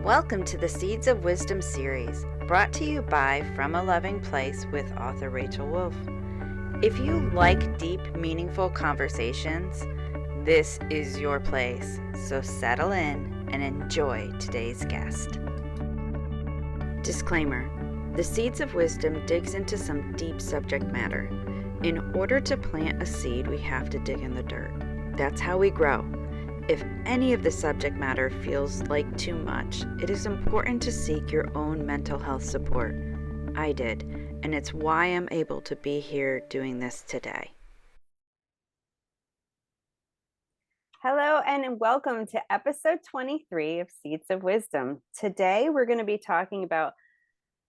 Welcome to the Seeds of Wisdom series, brought to you by From a Loving Place with author Rachel Wolf. If you like deep, meaningful conversations, this is your place. So settle in and enjoy today's guest. Disclaimer: the Seeds of Wisdom digs into some deep subject matter. In order to plant a seed, we have to dig in the dirt. That's how we grow. If any of the subject matter feels like too much, it is important to seek your own mental health support. I did, and it's why I'm able to be here doing this today. Hello and welcome to episode 23 of Seeds of Wisdom. Today we're going to be talking about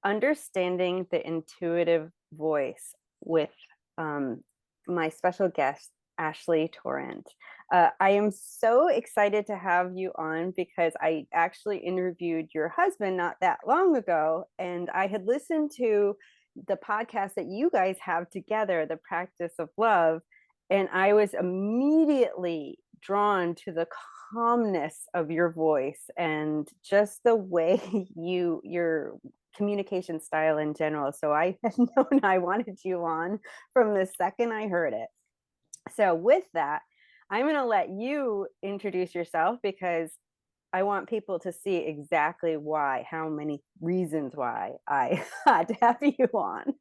understanding the intuitive voice with my special guest, Ashley Torrent. I am so excited to have you on because I actually interviewed your husband not that long ago, and I had listened to the podcast that you guys have together, The Practice of Love, and I was immediately drawn to the calmness of your voice and just the way your communication style in general. So I had known I wanted you on from the second I heard it. So with that, I'm going to let you introduce yourself because I want people to see exactly how many reasons why I had to have you on.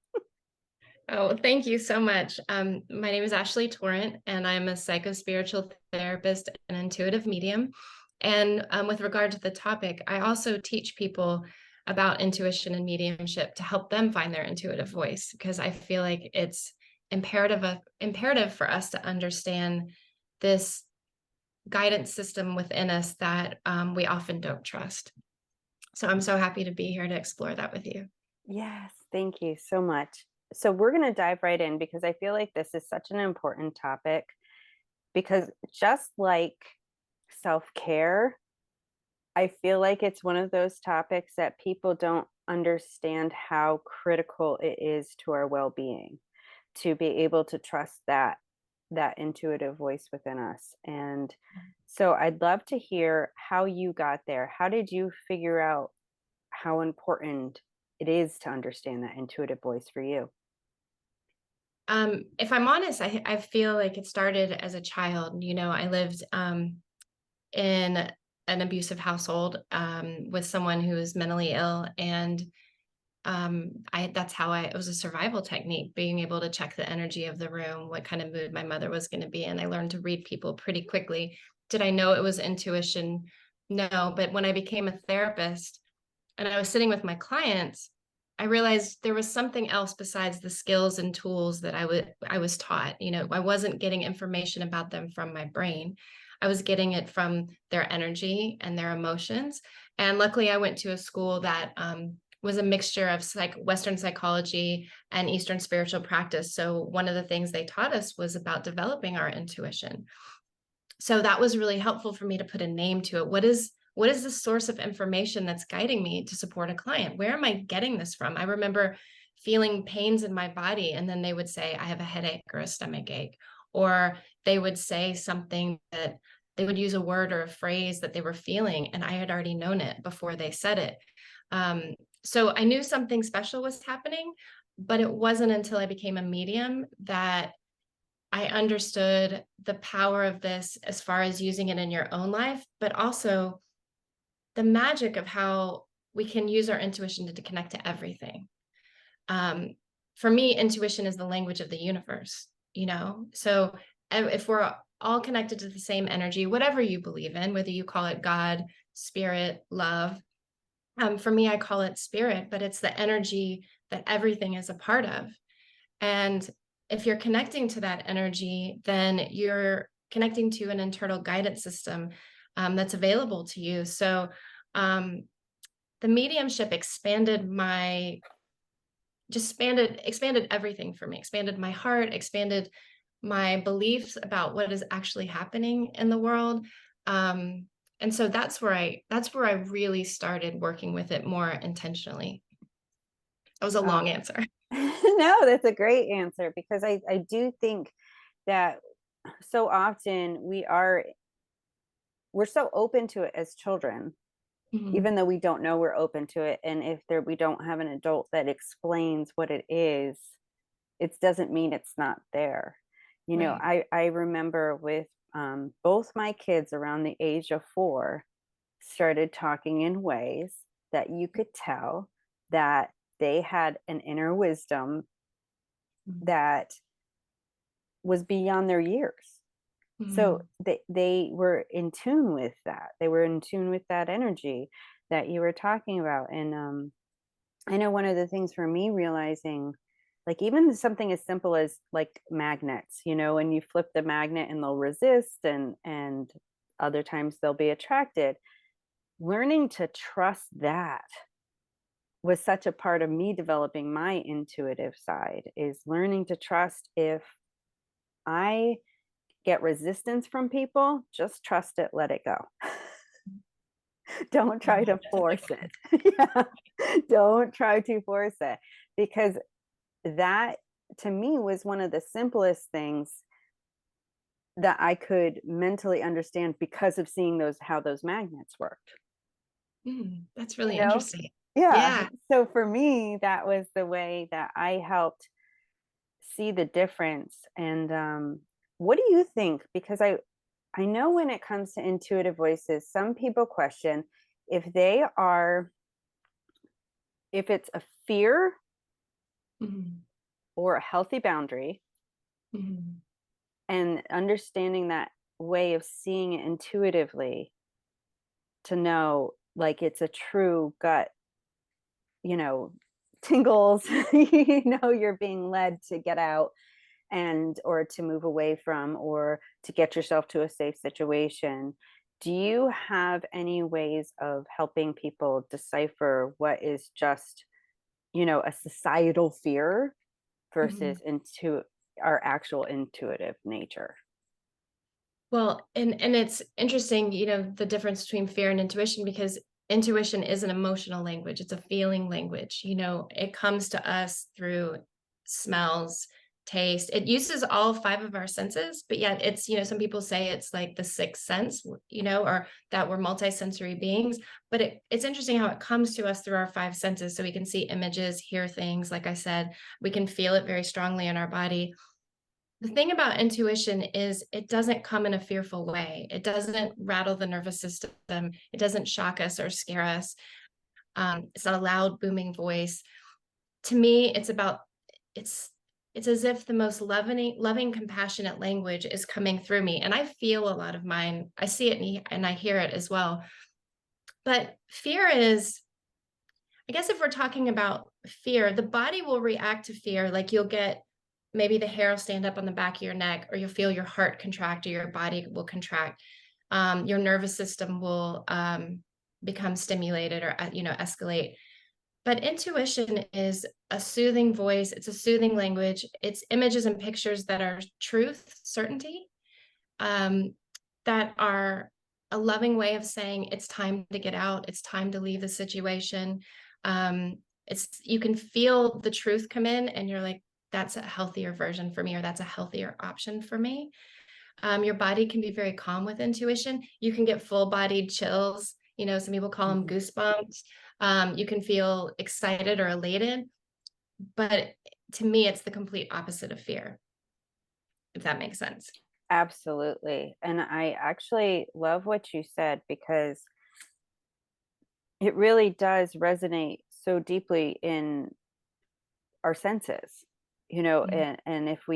Oh, thank you so much. My name is Ashley Torrent, and I'm a psychospiritual therapist and intuitive medium. And with regard to the topic, I also teach people about intuition and mediumship to help them find their intuitive voice, because I feel like it's imperative for us to understand this guidance system within us that we often don't trust. So I'm so happy to be here to explore that with you. Yes, thank you so much. So we're going to dive right in because I feel like this is such an important topic, because just like self-care, I feel like it's one of those topics that people don't understand how critical it is to our well-being, to be able to trust that intuitive voice within us. And so I'd love to hear how you got there. How did you figure out how important it is to understand that intuitive voice for you? If I'm honest, I feel like it started as a child. I lived in an abusive household with someone who was mentally ill, and that's how it was a survival technique, being able to check the energy of the room, what kind of mood my mother was going to be in. I learned to read people pretty quickly. Did I know it was intuition? No, but when I became a therapist and I was sitting with my clients, I realized there was something else besides the skills and tools that I was taught. I wasn't getting information about them from my brain. I was getting it from their energy and their emotions. And luckily, I went to a school that was a mixture of Western psychology and Eastern spiritual practice. So one of the things they taught us was about developing our intuition. So that was really helpful for me to put a name to it. What is the source of information that's guiding me to support a client? Where am I getting this from? I remember feeling pains in my body, and then they would say, I have a headache or a stomach ache. Or they would say something that they would use a word or a phrase that they were feeling, and I had already known it before they said it. So I knew something special was happening, but it wasn't until I became a medium that I understood the power of this as far as using it in your own life, but also the magic of how we can use our intuition to connect to everything. For me, intuition is the language of the universe, So if we're all connected to the same energy, whatever you believe in, whether you call it God, spirit, love, for me, I call it spirit, but it's the energy that everything is a part of. And if you're connecting to that energy, then you're connecting to an internal guidance system that's available to you. So the mediumship expanded everything for me, expanded my heart, expanded my beliefs about what is actually happening in the world. And so that's where I really started working with it more intentionally. That was a long answer. No, that's a great answer, because I do think that so often we're so open to it as children, Mhm. even though we don't know we're open to it. And if we don't have an adult that explains what it is, it doesn't mean it's not there. Right. I remember with both my kids around the age of 4 started talking in ways that you could tell that they had an inner wisdom Mhm. that was beyond their years. So Mhm. they were in tune with that. They were in tune with that energy that you were talking about. And I know one of the things for me realizing, like even something as simple as like magnets, when you flip the magnet and they'll resist, and other times they'll be attracted. Learning to trust that was such a part of me developing my intuitive side, is learning to trust if I get resistance from people, just trust it, let it go. Don't Yeah, try to that's a big force one. it. Yeah. Don't try to force it, because that to me was one of the simplest things that I could mentally understand because of seeing how those magnets worked. That's You really know? interesting. Yeah. Yeah. So for me, that was the way that I helped see the difference. And what do you think? Because I know when it comes to intuitive voices, some people question if they are if it's a fear Mhm. or a healthy boundary, Mhm. and understanding that way of seeing it intuitively to know like it's a true gut, you know, tingles, you're being led to get out and or to move away from, or to get yourself to a safe situation. Do you have any ways of helping people decipher what is just, a societal fear Mhm. versus into our actual intuitive nature? Well, and it's interesting, the difference between fear and intuition because intuition is an emotional language. It's a feeling language. It comes to us through smells, taste. It uses all five of our senses, but yet it's, some people say it's like the sixth sense, or that we're multisensory beings. But it's interesting how it comes to us through our five senses. So we can see images, hear things, like I said, we can feel it very strongly in our body. The thing about intuition is it doesn't come in a fearful way. It doesn't rattle the nervous system. It doesn't shock us or scare us. It's not a loud, booming voice. To me, it's it's as if the most loving, compassionate language is coming through me, and I feel a lot of mine. I see it and I hear it as well. But fear is, I guess, if we're talking about fear, the body will react to fear. Like you'll get maybe the hair will stand up on the back of your neck, or you'll feel your heart contract, or your body will contract. Your nervous system will become stimulated or escalate. But intuition is a soothing voice. It's a soothing language. It's images and pictures that are truth, certainty, um, that are a loving way of saying it's time to get out. It's time to leave the situation. It's you can feel the truth come in, and you're like, that's a healthier version for me, or that's a healthier option for me. Your body can be very calm with intuition. You can get full bodied chills. Some people call them Mhm. goosebumps. You can feel excited or elated, but to me, it's the complete opposite of fear, if that makes sense. Absolutely. And I actually love what you said, because it really does resonate so deeply in our senses, Mhm. and if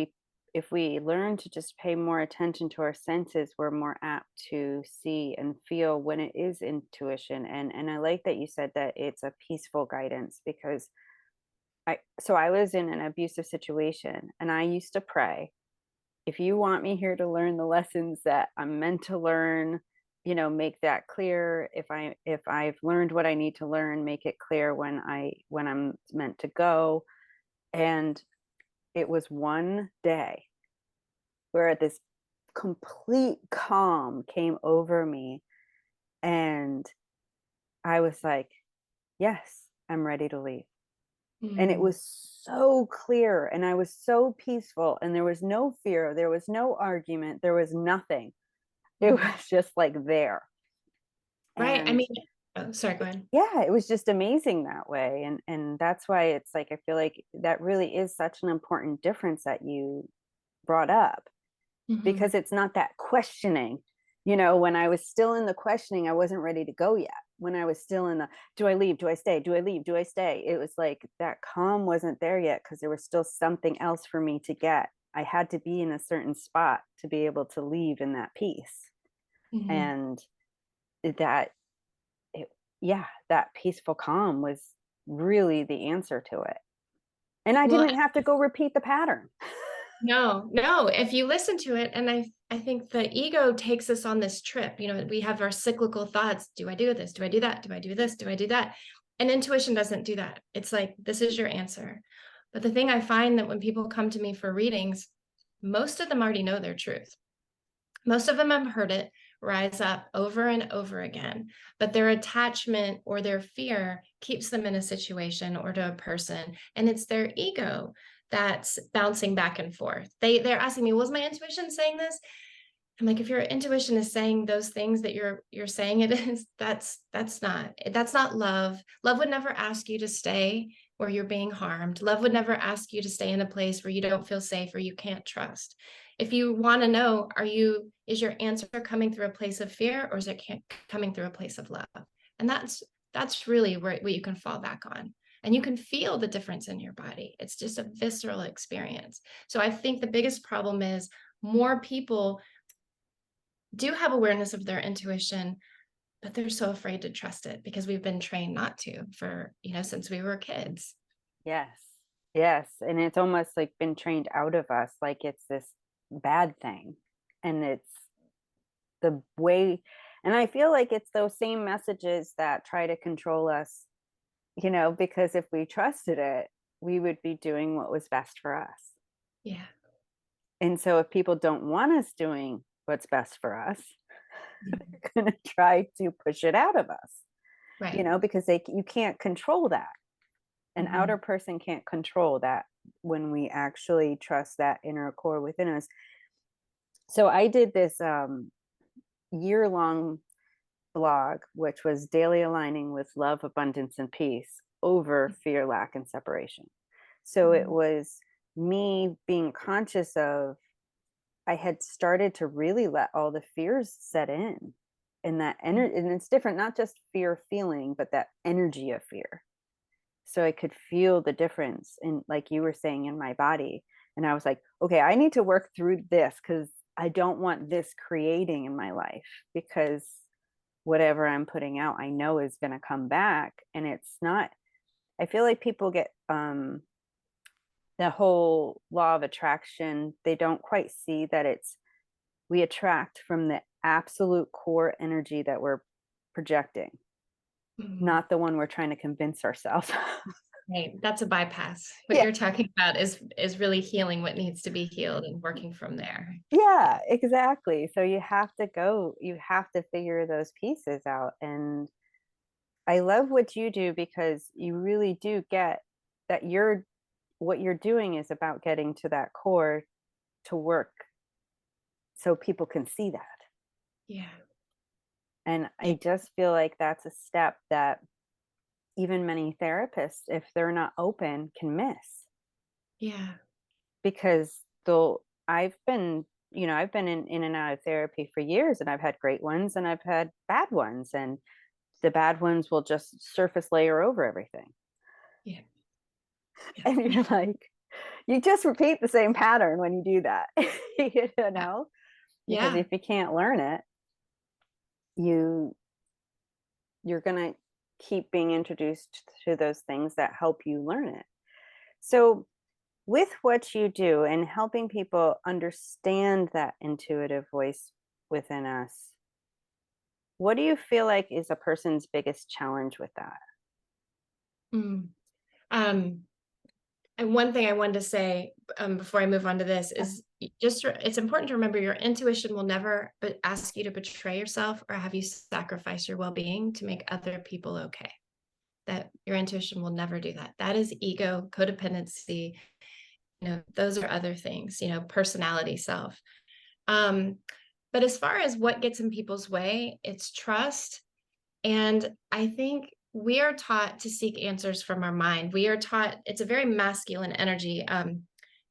we learn to just pay more attention to our senses, we're more apt to see and feel when it is intuition. And I like that you said that it's a peaceful guidance, because I was in an abusive situation, and I used to pray, if you want me here to learn the lessons that I'm meant to learn, make that clear. If I've learned what I need to learn, make it clear when I'm meant to go. And it was one day where this complete calm came over me, and I was like, yes, I'm ready to leave. And it Mm. was so clear, and I was so peaceful, and there was no fear, there was no argument, there was nothing. It Mm. was just like there. Right. I And mean, Oh, sorry, go ahead. Yeah, it was just amazing that way. And that's why it's like I feel like that really is such an important difference that you brought up, Mhm. because it's not that questioning. When I was still in the questioning, I wasn't ready to go yet. When I was still in the, do I leave? Do I stay? Do I leave? Do I stay? It was like that calm wasn't there yet, because there was still something else for me to get. I had to be in a certain spot to be able to leave in that peace. Mhm. And that, it, yeah, that peaceful calm was really the answer to it. And I Well, didn't have to go repeat the pattern. no, no, if you listen to it, and I think the ego takes us on this trip, we have our cyclical thoughts. Do I do this? Do I do that? Do I do this? Do I do that? And intuition doesn't do that. It's like, this is your answer. But the thing I find that when people come to me for readings, most of them already know their truth. Most of them have heard it rise up over and over again, but their attachment or their fear keeps them in a situation or to a person, and it's their ego that's bouncing back and forth. They're asking me, "Was my intuition saying this?" I'm like, if your intuition is saying those things that you're saying it is, that's not love. Love would never ask you to stay where you're being harmed. Love would never ask you to stay in a place where you don't feel safe or you can't trust. If you want to know, is your answer coming through a place of fear, or is it coming through a place of love? And that's really what you can fall back on. And you can feel the difference in your body. It's just a visceral experience. So I think the biggest problem is more people do have awareness of their intuition, but they're so afraid to trust it because we've been trained not to for, since we were kids. Yes. Yes. And it's almost like been trained out of us, like it's this bad thing. And it's the way, and I feel like it's those same messages that try to control us, because if we trusted it, we would be doing what was best for us. Yeah. And so if people don't want us doing what's best for us, Mhm. they're going to try to push it out of us, Right. because you can't control that. An outer Mhm. person can't control that when we actually trust that inner core within us. So I did this year-long blog, which was daily aligning with love, abundance, and peace over fear, lack, and separation. So it Mhm. was me being conscious of, I had started to really let all the fears set in, and that energy, and it's different, not just fear feeling, but that energy of fear. So I could feel the difference in, like you were saying, in my body. And I was like, okay, I need to work through this, because I don't want this creating in my life, because whatever I'm putting out, I know is going to come back. And it's not, I feel like people get the whole law of attraction, they don't quite see that it's, we attract from the absolute core energy that we're projecting, Mhm. not the one we're trying to convince ourselves. Right. That's a bypass. What Yeah. you're talking about is really healing what needs to be healed and working from there. Yeah. Yeah, exactly. So you have to figure those pieces out. And I love what you do, because you really do get that what you're doing is about getting to that core to work, so people can see that. Yeah. And Yeah. I just feel like that's a step that even many therapists, if they're not open, can miss, Yeah. because I've been in and out of therapy for years, and I've had great ones and I've had bad ones, and the bad ones will just surface layer over everything. Yeah. And you're like, you just repeat the same pattern when you do that. Yeah. Because Yeah. if you can't learn it, you you're going to keep being introduced to those things that help you learn it. So with what you do and helping people understand that intuitive voice within us, what do you feel like is a person's biggest challenge with that? Mm. Um, And one thing I wanted to say before I move on to this is it's important to remember your intuition will never ask you to betray yourself or have you sacrifice your well being to make other people okay. That your intuition will never do that. That is ego, codependency. Those are other things, personality, self. Um, but as far as what gets in people's way, it's trust And I think we are taught to seek answers from our mind. We are taught, it's a very masculine energy,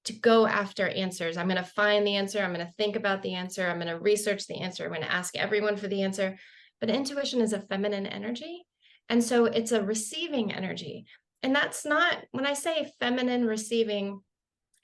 to go after answers. I'm going to find the answer. I'm going to think about the answer. I'm going to research the answer. I'm going to ask everyone for the answer. But intuition is a feminine energy. And so it's a receiving energy. And that's not, when I say feminine receiving,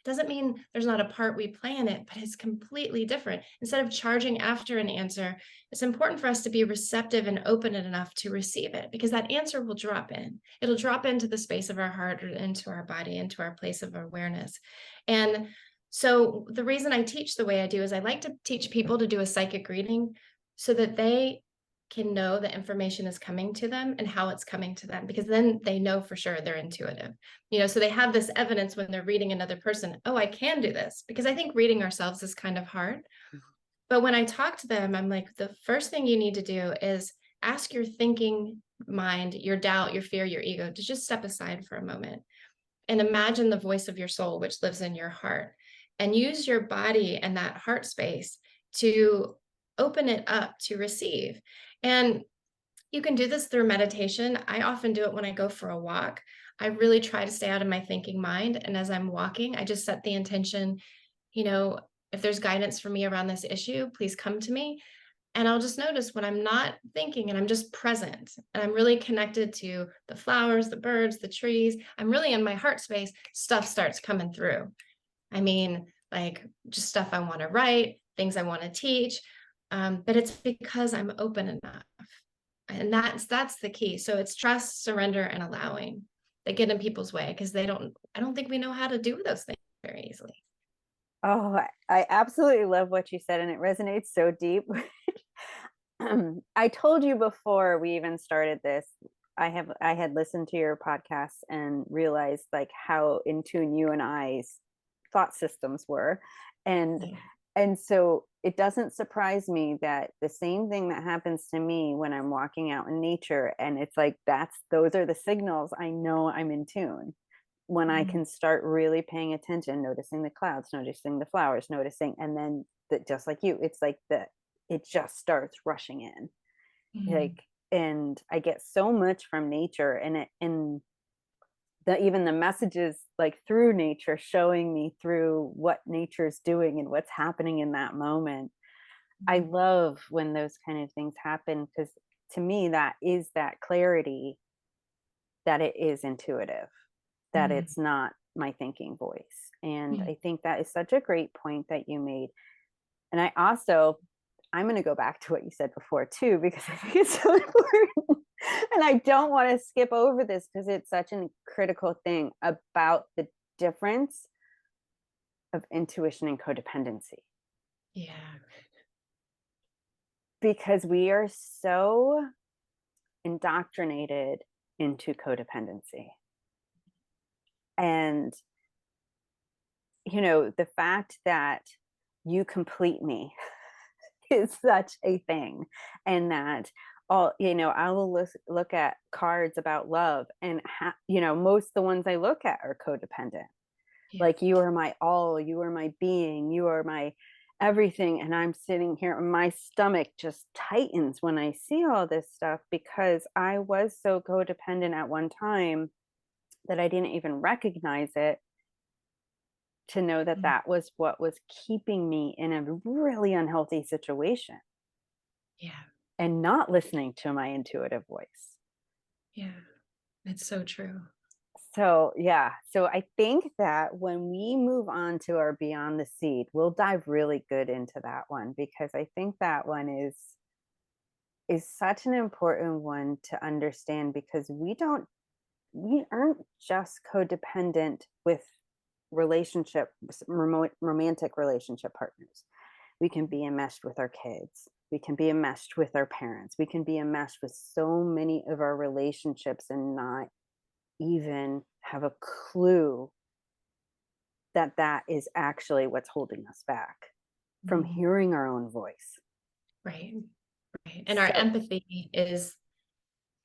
doesn't mean there's not a part we play in it, but it's completely different. Instead of charging after an answer, it's important for us to be receptive and open enough to receive it, because that answer will drop in. It'll drop into the space of our heart or into our body, into our place of awareness. And so the reason I teach the way I do is I like to teach people to do a psychic reading so that they can know the information is coming to them and how it's coming to them, because then they know for sure they're intuitive. So they have this evidence when they're reading another person. Oh, I can do this, because I think reading ourselves is kind of hard. But when I talk to them, I'm like, the first thing you need to do is ask your thinking mind, your doubt, your fear, your ego to just step aside for a moment and imagine the voice of your soul, which lives in your heart, and use your body and that heart space to open it up to receive. And you can do this through meditation. I often do it when I go for a walk. I really try to stay out of my thinking mind. And as I'm walking, I just set the intention, if there's guidance for me around this issue, please come to me. And I'll just notice when I'm not thinking and I'm just present and I'm really connected to the flowers, the birds, the trees, I'm really in my heart space, stuff starts coming through. I mean, like just stuff I want to write, things I want to teach. But it's because I'm open enough. And that's the key. So it's trust, surrender, and allowing that get in people's way, because I don't think we know how to do those things very easily. Oh, I absolutely love what you said, and it resonates so deep. I told you before we even started this, I had listened to your podcast and realized like how in tune you and I's thought systems were. And so it doesn't surprise me that the same thing that happens to me when I'm walking out in nature, and it's like those are the signals I know I'm in tune. When I can start really paying attention, noticing the clouds, noticing the flowers, noticing, and then that, just like you, it's like it just starts rushing in. Like, and I get so much from nature, and even the messages like through nature showing me through what nature's doing and what's happening in that moment. I love when those kind of things happen, because to me that is that clarity that it is intuitive, that it's not my thinking voice. And I think that is such a great point that you made. And I'm going to go back to what you said before too, because I think it's so important. And I don't want to skip over this because it's such a critical thing about the difference of intuition and codependency. Yeah. Because we are so indoctrinated into codependency. And, the fact that you complete me is such a thing. And that I will look at cards about love, and most of the ones I look at are codependent. Yeah. Like, you are my all, you are my being, you are my everything. And I'm sitting here, my stomach just tightens when I see all this stuff, because I was so codependent at one time that I didn't even recognize it, to know that that was what was keeping me in a really unhealthy situation. Yeah. And not listening to my intuitive voice. Yeah, it's so true. So, yeah. So I think that when we move on to our Beyond the Seed, we'll dive really good into that one, because I think that one is such an important one to understand, because we aren't just codependent with romantic relationship partners. We can be enmeshed with our kids. We can be enmeshed with our parents. We can be enmeshed with so many of our relationships and not even have a clue that is actually what's holding us back from hearing our own voice. Right. And our empathy is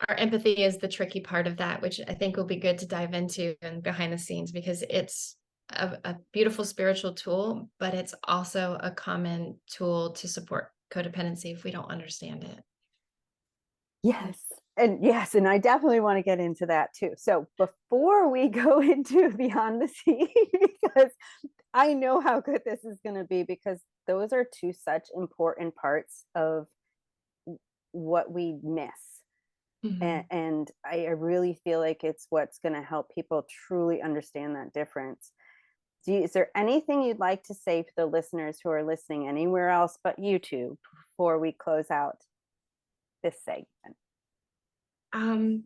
the tricky part of that, which I think will be good to dive into and behind the scenes, because it's a beautiful spiritual tool, but it's also a common tool to support codependency if we don't understand it. Yes. And yes, and I definitely want to get into that too. So before we go into beyond the sea, because I know how good this is going to be, because those are two such important parts of what we miss. Mhm. And I really feel like it's what's going to help people truly understand that difference. Is there anything you'd like to say to the listeners who are listening anywhere else but YouTube before we close out this segment? Um,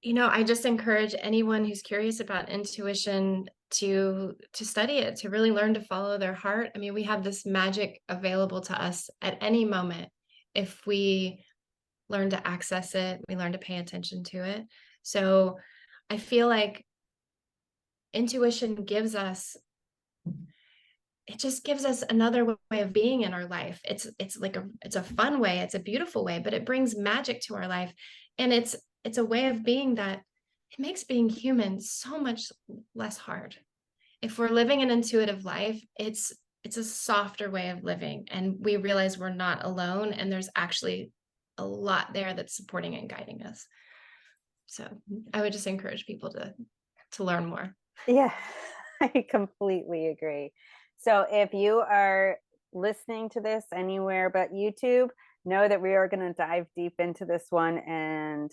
I just encourage anyone who's curious about intuition to study it, to really learn to follow their heart. I mean, we have this magic available to us at any moment if we learn to access it, we learn to pay attention to it. So I feel like intuition gives us it just gives us another way of being in our life. It's a fun way, it's a beautiful way, but it brings magic to our life. And it's a way of being that it makes being human so much less hard. If we're living an intuitive life, it's a softer way of living, and we realize we're not alone, and there's actually a lot there that's supporting and guiding us. So I would just encourage people to learn more. Yeah, I completely agree. So if you are listening to this anywhere but YouTube, know that we are going to dive deep into this one. And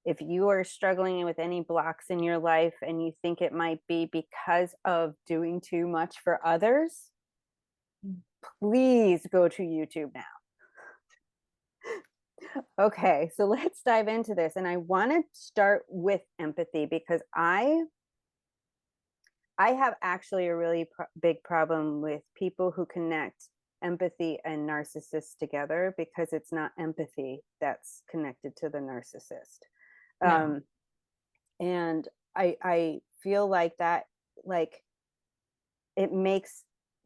if you are struggling with any blocks in your life and you think it might be because of doing too much for others, Mm. please go to YouTube now. Okay, so let's dive into this. And I want to start with empathy, because I have actually a really big problem with people who connect empathy and narcissist together, because it's not empathy that's connected to the narcissist. No, Um, and I feel like that, like, it makes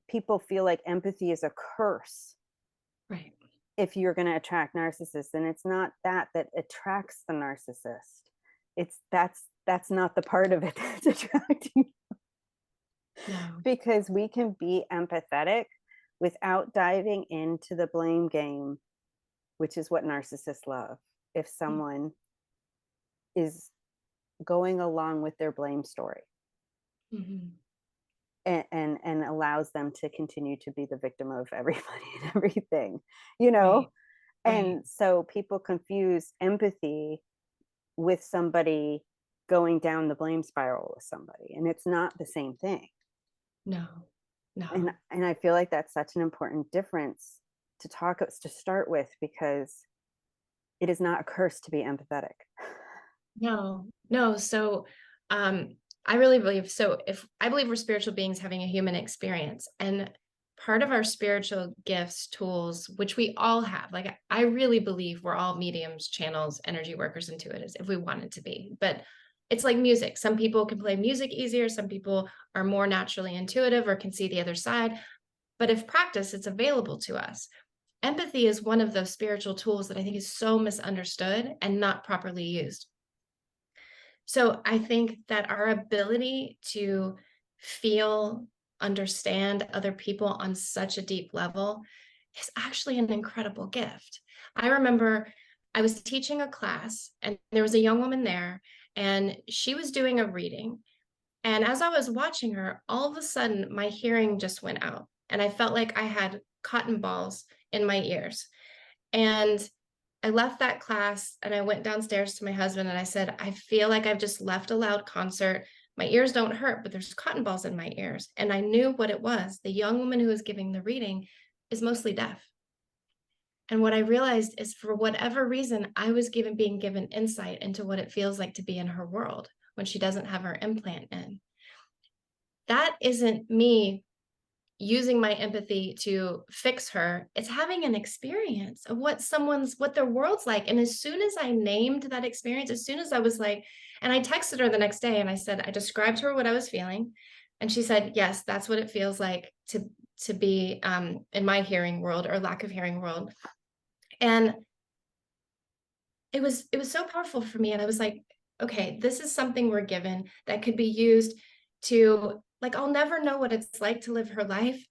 people feel like empathy is a curse right. if you're going to attract narcissists, and it's not that attracts the narcissist. It's that's not the part of it that's attracting, No. because we can be empathetic without diving into the blame game, which is what narcissists love. If Mm. someone is going along with their blame story, Mhm. and allows them to continue to be the victim of everybody and everything, you know? Right. Right. And so people confuse empathy with somebody going down the blame spiral with somebody, and it's not the same thing. No. and No. and I feel like that's such an important difference to start with, because it is not a curse to be empathetic. No. No. So, um, I really believe so. If I believe we're spiritual beings having a human experience, and part of our spiritual gifts, tools, which we all have, like I really believe we're all mediums, channels, energy workers, intuitives, if we wanted to be. But it's like music. Some people can play music easier. Some people are more naturally intuitive or can see the other side. But if practice, it's available to us. Empathy is one of those spiritual tools that I think is so misunderstood and not properly used. So I think that our ability to feel, understand other people on such a deep level is actually an incredible gift. I remember I was teaching a class and there was a young woman there, and she was doing a reading. And as I was watching her, all of a sudden my hearing just went out and I felt like I had cotton balls in my ears. And I left that class and I went downstairs to my husband and I said, I feel like I've just left a loud concert. My ears don't hurt, but there's cotton balls in my ears. And I knew what it was. The young woman who was giving the reading is mostly deaf. And what I realized is, for whatever reason, I was being given insight into what it feels like to be in her world when she doesn't have her implant in. That isn't me using my empathy to fix her. It's having an experience of what their world's like. And as soon as I named that experience, as soon as I was like, and I texted her the next day and I said, I described to her what I was feeling. And she said, yes, that's what it feels like to be in my hearing world or lack of hearing world. And it was so powerful for me. And I was like, okay, this is something we're given that could be used to, like, I'll never know what it's like to live her life,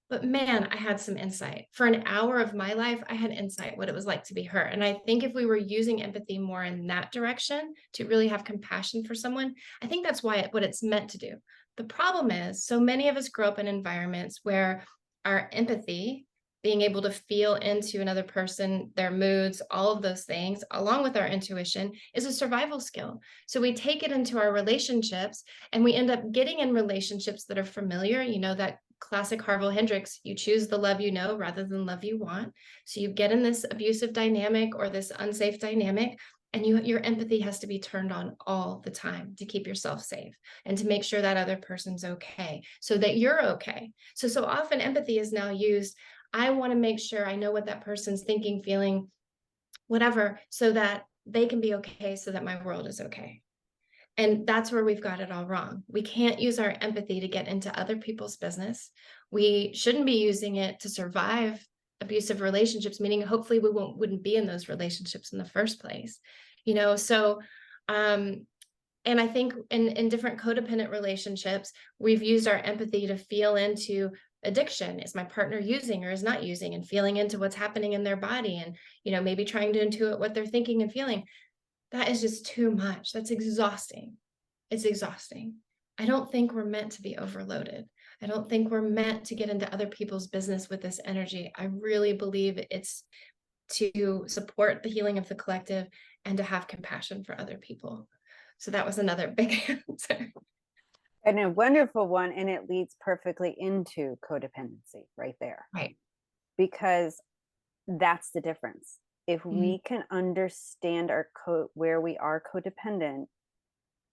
but man, I had some insight. For an hour of my life, I had insight what it was like to be hurt. And I think if we were using empathy more in that direction to really have compassion for someone, I think that's what it's meant to do. The problem is, so many of us grow up in environments where our empathy, being able to feel into another person, their moods, all of those things, along with our intuition, is a survival skill. So we take it into our relationships and we end up getting in relationships that are familiar. You know, that classic Harville Hendrix, you choose the love you know rather than love you want. So you get in this abusive dynamic or this unsafe dynamic, and your empathy has to be turned on all the time to keep yourself safe and to make sure that other person's okay so that you're okay. So often empathy is now used, I want to make sure I know what that person's thinking, feeling, whatever, so that they can be okay, so that my world is okay. And that's where we've got it all wrong. We can't use our empathy to get into other people's business. We shouldn't be using it to survive abusive relationships, meaning hopefully we wouldn't be in those relationships in the first place. You know, so and I think in different codependent relationships, we've used our empathy to feel into addiction. Is my partner using or is not using, and feeling into what's happening in their body, and, you know, maybe trying to intuit what they're thinking and feeling. That is just too much. That's exhausting. It's exhausting. I don't think we're meant to be overloaded. I don't think we're meant to get into other people's business with this energy. I really believe it's to support the healing of the collective and to have compassion for other people. So that was another big answer. And a wonderful one, and it leads perfectly into codependency right there, Right. because that's the difference. If Mhm. we can understand our where we are codependent,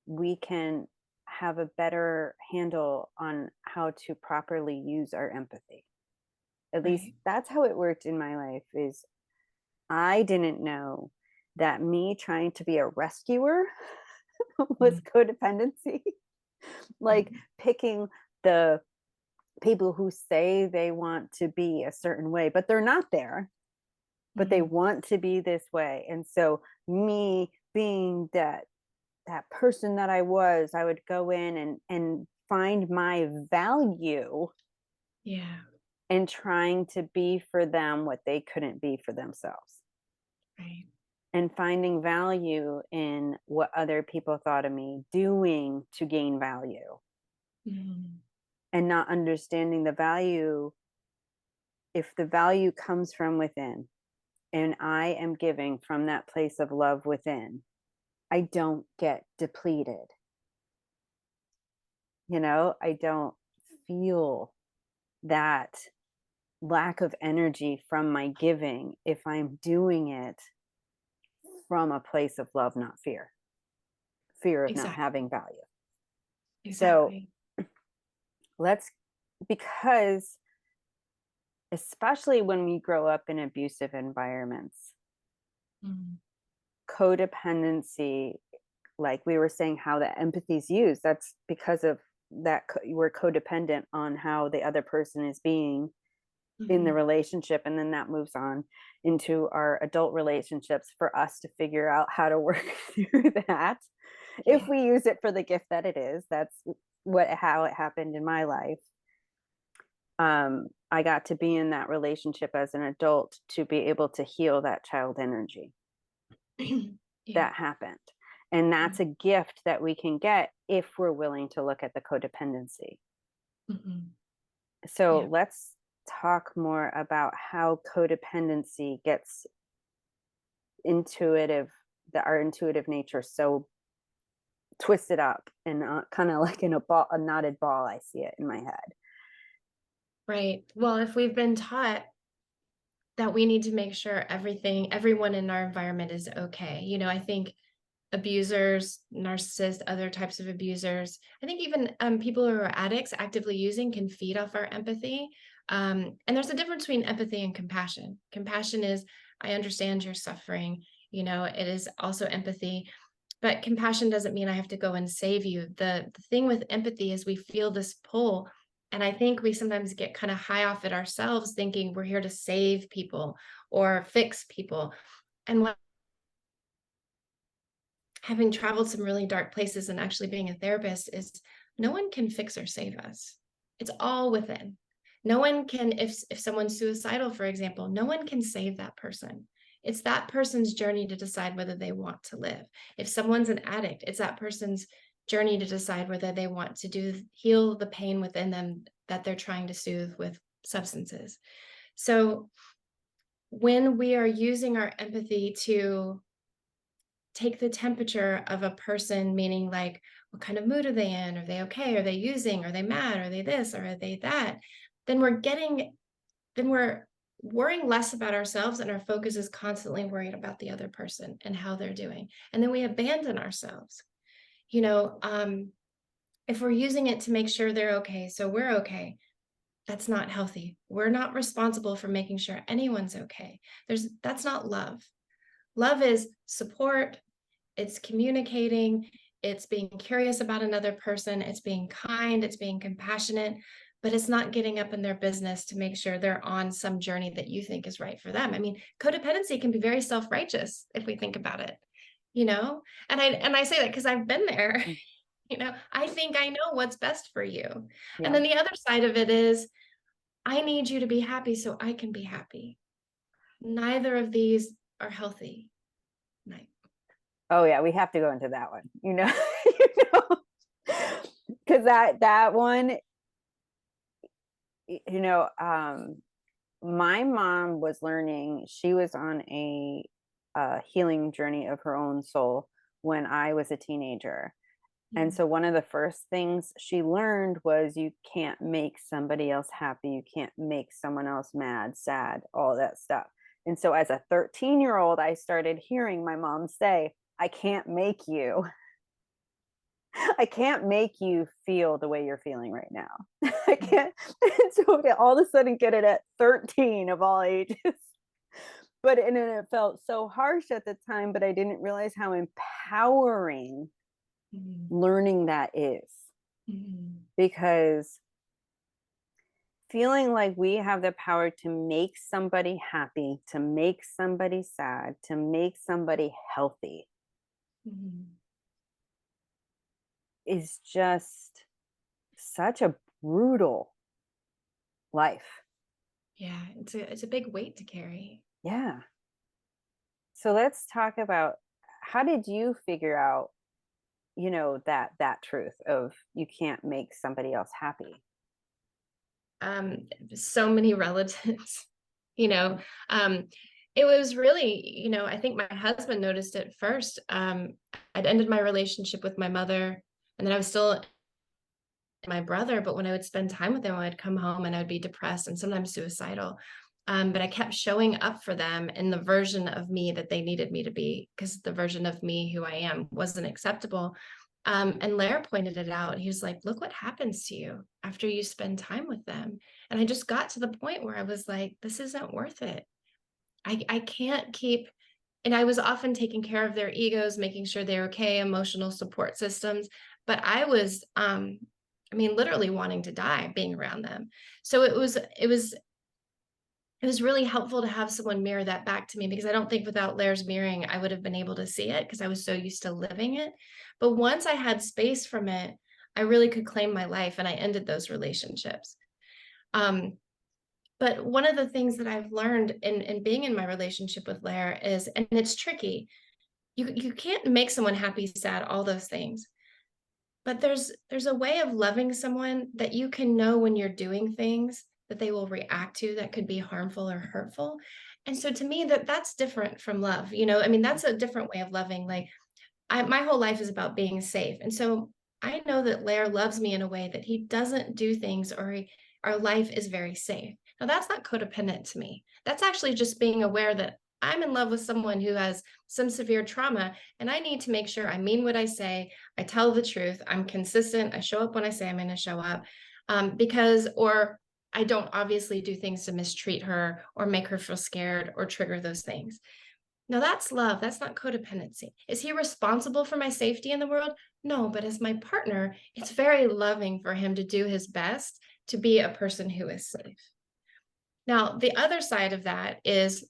we can have a better handle on how to properly use our empathy. At least Right. that's how it worked in my life. Is I didn't know that me trying to be a rescuer was codependency. Like picking the people who say they want to be a certain way, but they're not there, but they Mhm. want to be this way. And so me being that person that I would go in and find my value Yeah. in trying to be for them what they couldn't be for themselves, Right. and finding value in what other people thought of me doing to gain value, Mhm. and not understanding the value. If the value comes from within and I am giving from that place of love within, I don't get depleted. You know, I don't feel that lack of energy from my giving if I'm doing it from a place of love, not fear of not Exactly. having value. So Exactly. let's, because especially when we grow up in abusive environments, Mhm. codependency, like we were saying, how the empathy is used, that's because of that we're codependent on how the other person is being in the Mhm. relationship, and then that moves on into our adult relationships for us to figure out how to work through that, if Yeah. we use it for the gift that it is. That's how it happened in my life. I got to be in that relationship as an adult to be able to heal that child energy Yeah. that happened. And that's a gift that we can get if we're willing to look at the codependency. Mhm. So Yeah. let's talk more about how codependency gets intuitive, that our intuitive nature so twisted up and kind of like in a knotted ball. I see it in my head. Right. Well, if we've been taught that we need to make sure everyone in our environment is okay. You know, I think abusers, narcissists, other types of abusers, I think even people who are addicts actively using can feed off our empathy. And there's a difference between empathy and compassion. Compassion is, I understand your suffering. You know, it is also empathy. But compassion doesn't mean I have to go and save you. The thing with empathy is we feel this pull. And I think we sometimes get kind of high off it ourselves, thinking we're here to save people or fix people. And what, having traveled some really dark places and actually being a therapist, is no one can fix or save us. It's all within. No one can, if someone's suicidal, for example, no one can save that person. It's that person's journey to decide whether they want to live. If someone's an addict, it's that person's journey to decide whether they want to heal the pain within them that they're trying to soothe with substances. So when we are using our empathy to take the temperature of a person, meaning like, what kind of mood are they in? Are they okay? Are they using? Are they mad? Are they this? Or are they that? Then we're worrying less about ourselves, and our focus is constantly worried about the other person and how they're doing. And then we abandon ourselves. If we're using it to make sure they're okay, so we're okay, that's not healthy. We're not responsible for making sure anyone's okay. That's not love. Love is support, it's communicating, it's being curious about another person, it's being kind, it's being compassionate, but it's not getting up in their business to make sure they're on some journey that you think is right for them. I mean, codependency can be very self-righteous if we think about it, And I say that because I've been there. I think I know what's best for you. Yeah. And then the other side of it is, I need you to be happy so I can be happy. Neither of these are healthy. Oh yeah, we have to go into that one, because that one, my mom was learning, she was on a healing journey of her own soul when I was a teenager. And so one of the first things she learned was, you can't make somebody else happy. You can't make someone else mad, sad, all that stuff. And so as a 13-year-old, I started hearing my mom say, I can't make you. I can't make you feel the way you're feeling right now. I can't. And so to all of a sudden get it at 13 of all ages. And it felt so harsh at the time, but I didn't realize how empowering learning that is. Because feeling like we have the power to make somebody happy, to make somebody sad, to make somebody healthy is just such a brutal life. Yeah, it's a big weight to carry. Yeah. So let's talk about, how did you figure out, that truth of you can't make somebody else happy? So many relatives, it was really, I think my husband noticed it first. I'd ended my relationship with my mother, and then I was still my brother, but when I would spend time with them, I'd come home and I'd be depressed and sometimes suicidal. But I kept showing up for them in the version of me that they needed me to be, because the version of me who I am wasn't acceptable. And Lair pointed it out. He was like, look what happens to you after you spend time with them. And I just got to the point where I was like, this isn't worth it. I can't keep, and I was often taking care of their egos, making sure they're okay, emotional support systems. But I was, literally wanting to die being around them. So it was really helpful to have someone mirror that back to me, because I don't think without Lair's mirroring, I would have been able to see it, because I was so used to living it. But once I had space from it, I really could claim my life, and I ended those relationships. But one of the things that I've learned in being in my relationship with Lair is, and it's tricky, you can't make someone happy, sad, all those things. But there's a way of loving someone that you can know when you're doing things that they will react to that could be harmful or hurtful. And so to me, that's different from love. That's a different way of loving. Like, my whole life is about being safe. And so I know that Lair loves me in a way that he doesn't do things, or our life is very safe. Now, that's not codependent to me. That's actually just being aware that I'm in love with someone who has some severe trauma, and I need to make sure I mean what I say. I tell the truth. I'm consistent. I show up when I say I'm going to show up, or I don't obviously do things to mistreat her or make her feel scared or trigger those things. Now, that's love. That's not codependency. Is he responsible for my safety in the world? No, but as my partner, it's very loving for him to do his best to be a person who is safe. Now, the other side of that is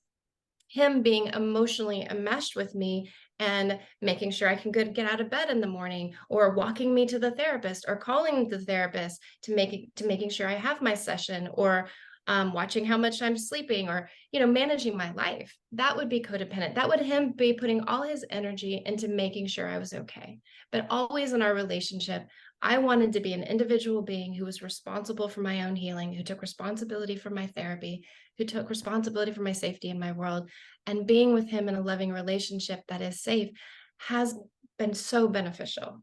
him being emotionally enmeshed with me and making sure I can get out of bed in the morning, or walking me to the therapist, or calling the therapist to making sure I have my session, or watching how much I'm sleeping, or managing my life. That would be codependent. That would him be putting all his energy into making sure I was okay. But always in our relationship, I wanted to be an individual being who was responsible for my own healing, who took responsibility for my therapy, who took responsibility for my safety in my world. And being with him in a loving relationship that is safe has been so beneficial.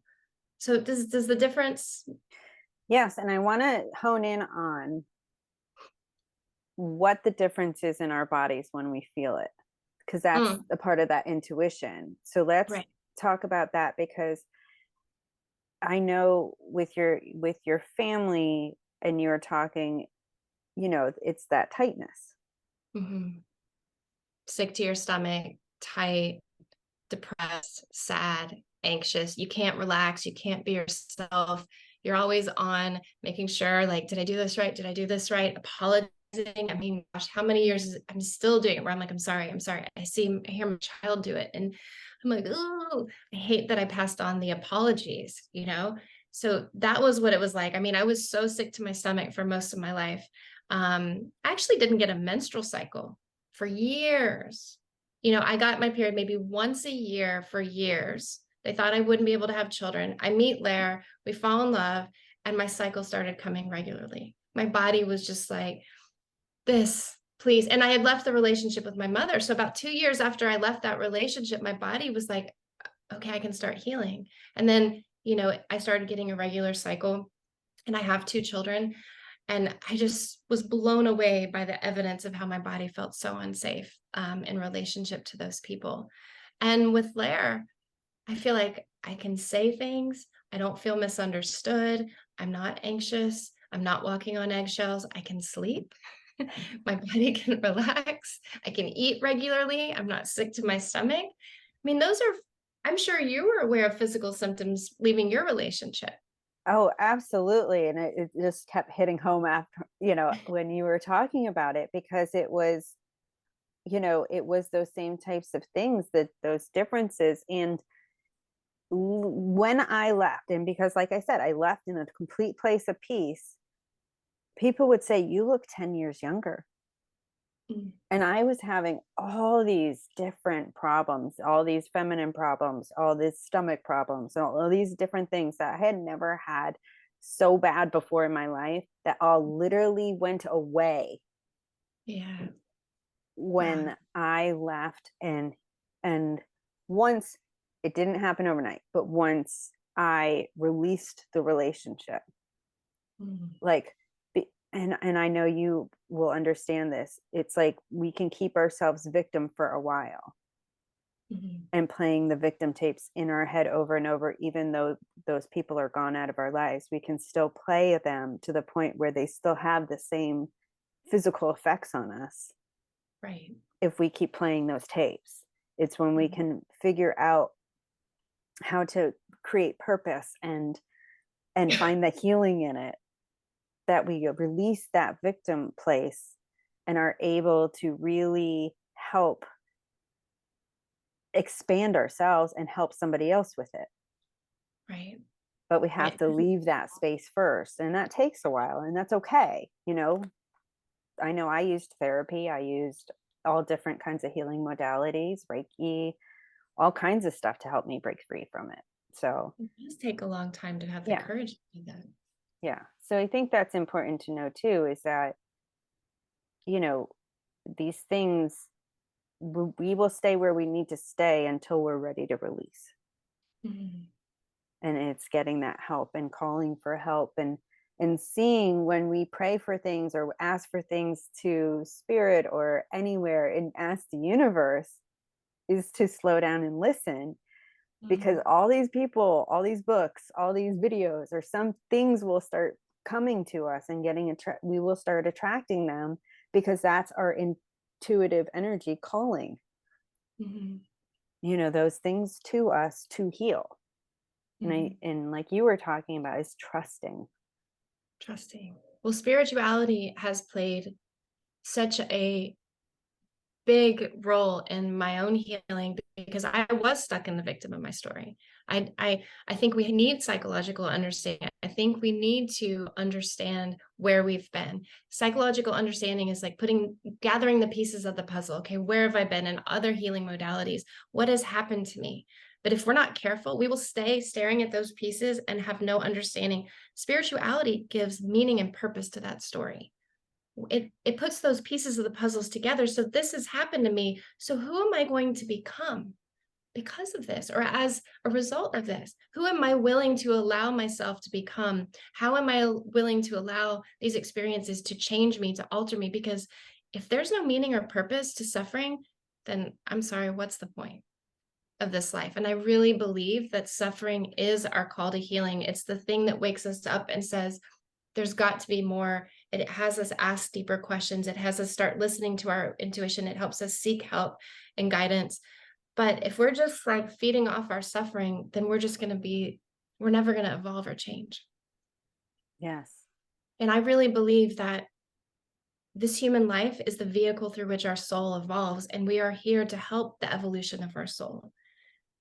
So does the difference? Yes, and I want to hone in on what the difference is in our bodies when we feel it, because that's Mm, a part of that intuition. So let's right. talk about that, because I know with your family, and you're talking, it's that tightness. Mhm. Sick to your stomach, tight, depressed, sad, anxious. You can't relax. You can't be yourself. You're always on making sure, like, did I do this right? Did I do this right? Apologizing. I mean, gosh, how many years I'm still doing it where I'm like, I'm sorry, I'm sorry. I hear my child do it. And I'm like, oh, I hate that I passed on the apologies. So that was what it was like. I mean, I was so sick to my stomach for most of my life. I actually didn't get a menstrual cycle for years. I got my period maybe once a year for years. They thought I wouldn't be able to have children. I meet Lair, we fall in love, and my cycle started coming regularly. My body was just like, this, please. And I had left the relationship with my mother. So about 2 years after I left that relationship, my body was like, okay, I can start healing. And then, I started getting a regular cycle, and I have 2 children. And I just was blown away by the evidence of how my body felt so unsafe in relationship to those people. And with Lair, I feel like I can say things. I don't feel misunderstood. I'm not anxious. I'm not walking on eggshells. I can sleep. My body can relax. I can eat regularly. I'm not sick to my stomach. I mean, I'm sure you were aware of physical symptoms leaving your relationship. Oh, absolutely. And it just kept hitting home after, when you were talking about it, because it was those same types of things, that those differences. And when I left, and because, like I said, I left in a complete place of peace, people would say, "You look 10 years younger." Mm, And I was having all these different problems, all these feminine problems, all these stomach problems, all these different things that I had never had so bad before in my life, that all literally went away yeah. Wow. when I left. And once, it didn't happen overnight, but once I released the relationship, Mm, like, and I know you will understand this, it's like we can keep ourselves victim for a while, mhm. and playing the victim tapes in our head over and over, even though those people are gone out of our lives, we can still play them to the point where they still have the same physical effects on us. Right. If we keep playing those tapes, it's when we Mhm. can figure out how to create purpose and find the healing in it, that we release that victim place and are able to really help expand ourselves and help somebody else with it. Right. But we have Right. to leave that space first, and that takes a while, and that's okay. I know I used therapy, I used all different kinds of healing modalities, Reiki, all kinds of stuff to help me break free from it. So It does take a long time to have the yeah, courage to do that. yeah. So I think that's important to know too, is that, you know these things, we will stay where we need to stay until we're ready to release. Mhm. And it's getting that help and calling for help, and seeing when we pray for things or ask for things to spirit or anywhere, and ask the universe, is to slow down and listen, because Mhm. all these people, all these books, all these videos, or some things will start coming to us, and we will start attracting them, because that's our intuitive energy calling, Mhm. those things to us to heal. Mhm. And like you were talking about, is trusting. Trusting. Well, spirituality has played such a big role in my own healing because I was stuck in the victim of my story. I think we need psychological understanding. I think we need to understand where we've been. Psychological understanding is like gathering the pieces of the puzzle. Okay, where have I been in other healing modalities? What has happened to me? But if we're not careful, we will stay staring at those pieces and have no understanding. Spirituality gives meaning and purpose to that story. It puts those pieces of the puzzles together. So this has happened to me. So who am I going to become because of this, or as a result of this? Who am I willing to allow myself to become? How am I willing to allow these experiences to change me, to alter me? Because if there's no meaning or purpose to suffering, then I'm sorry, what's the point of this life? And I really believe that suffering is our call to healing. It's the thing that wakes us up and says, there's got to be more. It has us ask deeper questions. It has us start listening to our intuition. It helps us seek help and guidance. But if we're just like feeding off our suffering, then we're never going to evolve or change. Yes. And I really believe that this human life is the vehicle through which our soul evolves, and we are here to help the evolution of our soul.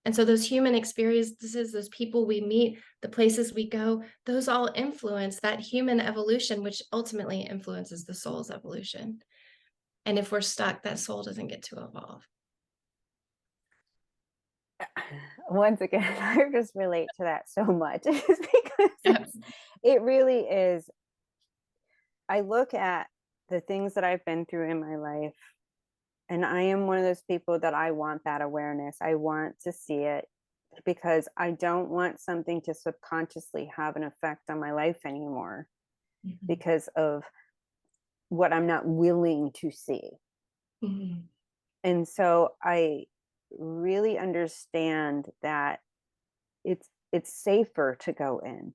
And so those human experiences, those people we meet, the places we go, those all influence that human evolution, which ultimately influences the soul's evolution. And if we're stuck, that soul doesn't get to evolve. Once again, I just relate to that so much because it really is. I look at the things that I've been through in my life, and I am one of those people that I want that awareness. I want to see it because I don't want something to subconsciously have an effect on my life anymore because of what I'm not willing to see. Mm-hmm. And so I really understand that it's safer to go in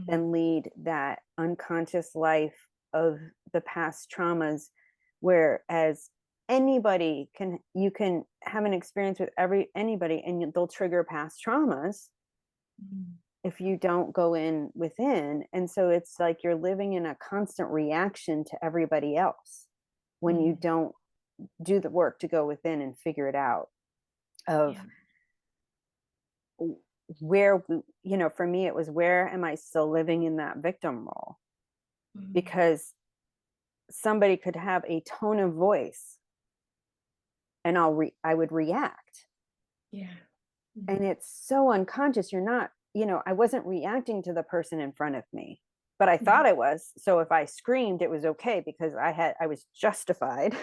than lead that unconscious life of the past traumas, whereas you can have an experience with anybody and they'll trigger past traumas if you don't go in within. And so it's like you're living in a constant reaction to everybody else when you don't do the work to go within and figure it out of where, for me, it was, where am I still living in that victim role? Because somebody could have a tone of voice and I would react. Yeah. And it's so unconscious. You're not, I wasn't reacting to the person in front of me, but I thought I was. So if I screamed, it was okay because I was justified,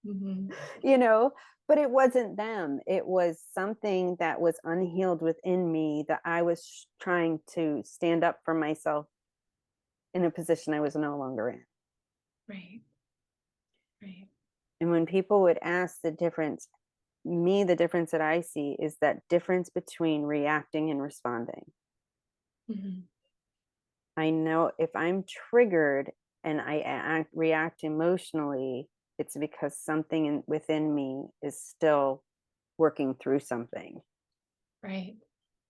but it wasn't them. It was something that was unhealed within me that I was trying to stand up for myself in a position I was no longer in. Right. Right. And when people would ask the difference that I see is that difference between reacting and responding. I know if I'm triggered and I react emotionally, it's because something within me is still working through something. Right.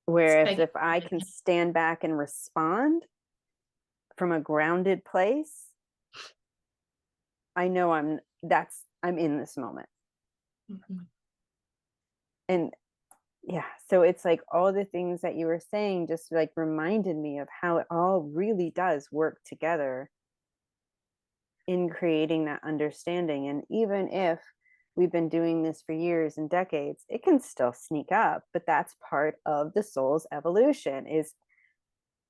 Whereas if I can stand back and respond from a grounded place, I know I'm in this moment. And yeah, so it's like all the things that you were saying just like reminded me of how it all really does work together in creating that understanding. And even if we've been doing this for years and decades, it can still sneak up, but that's part of the soul's evolution, is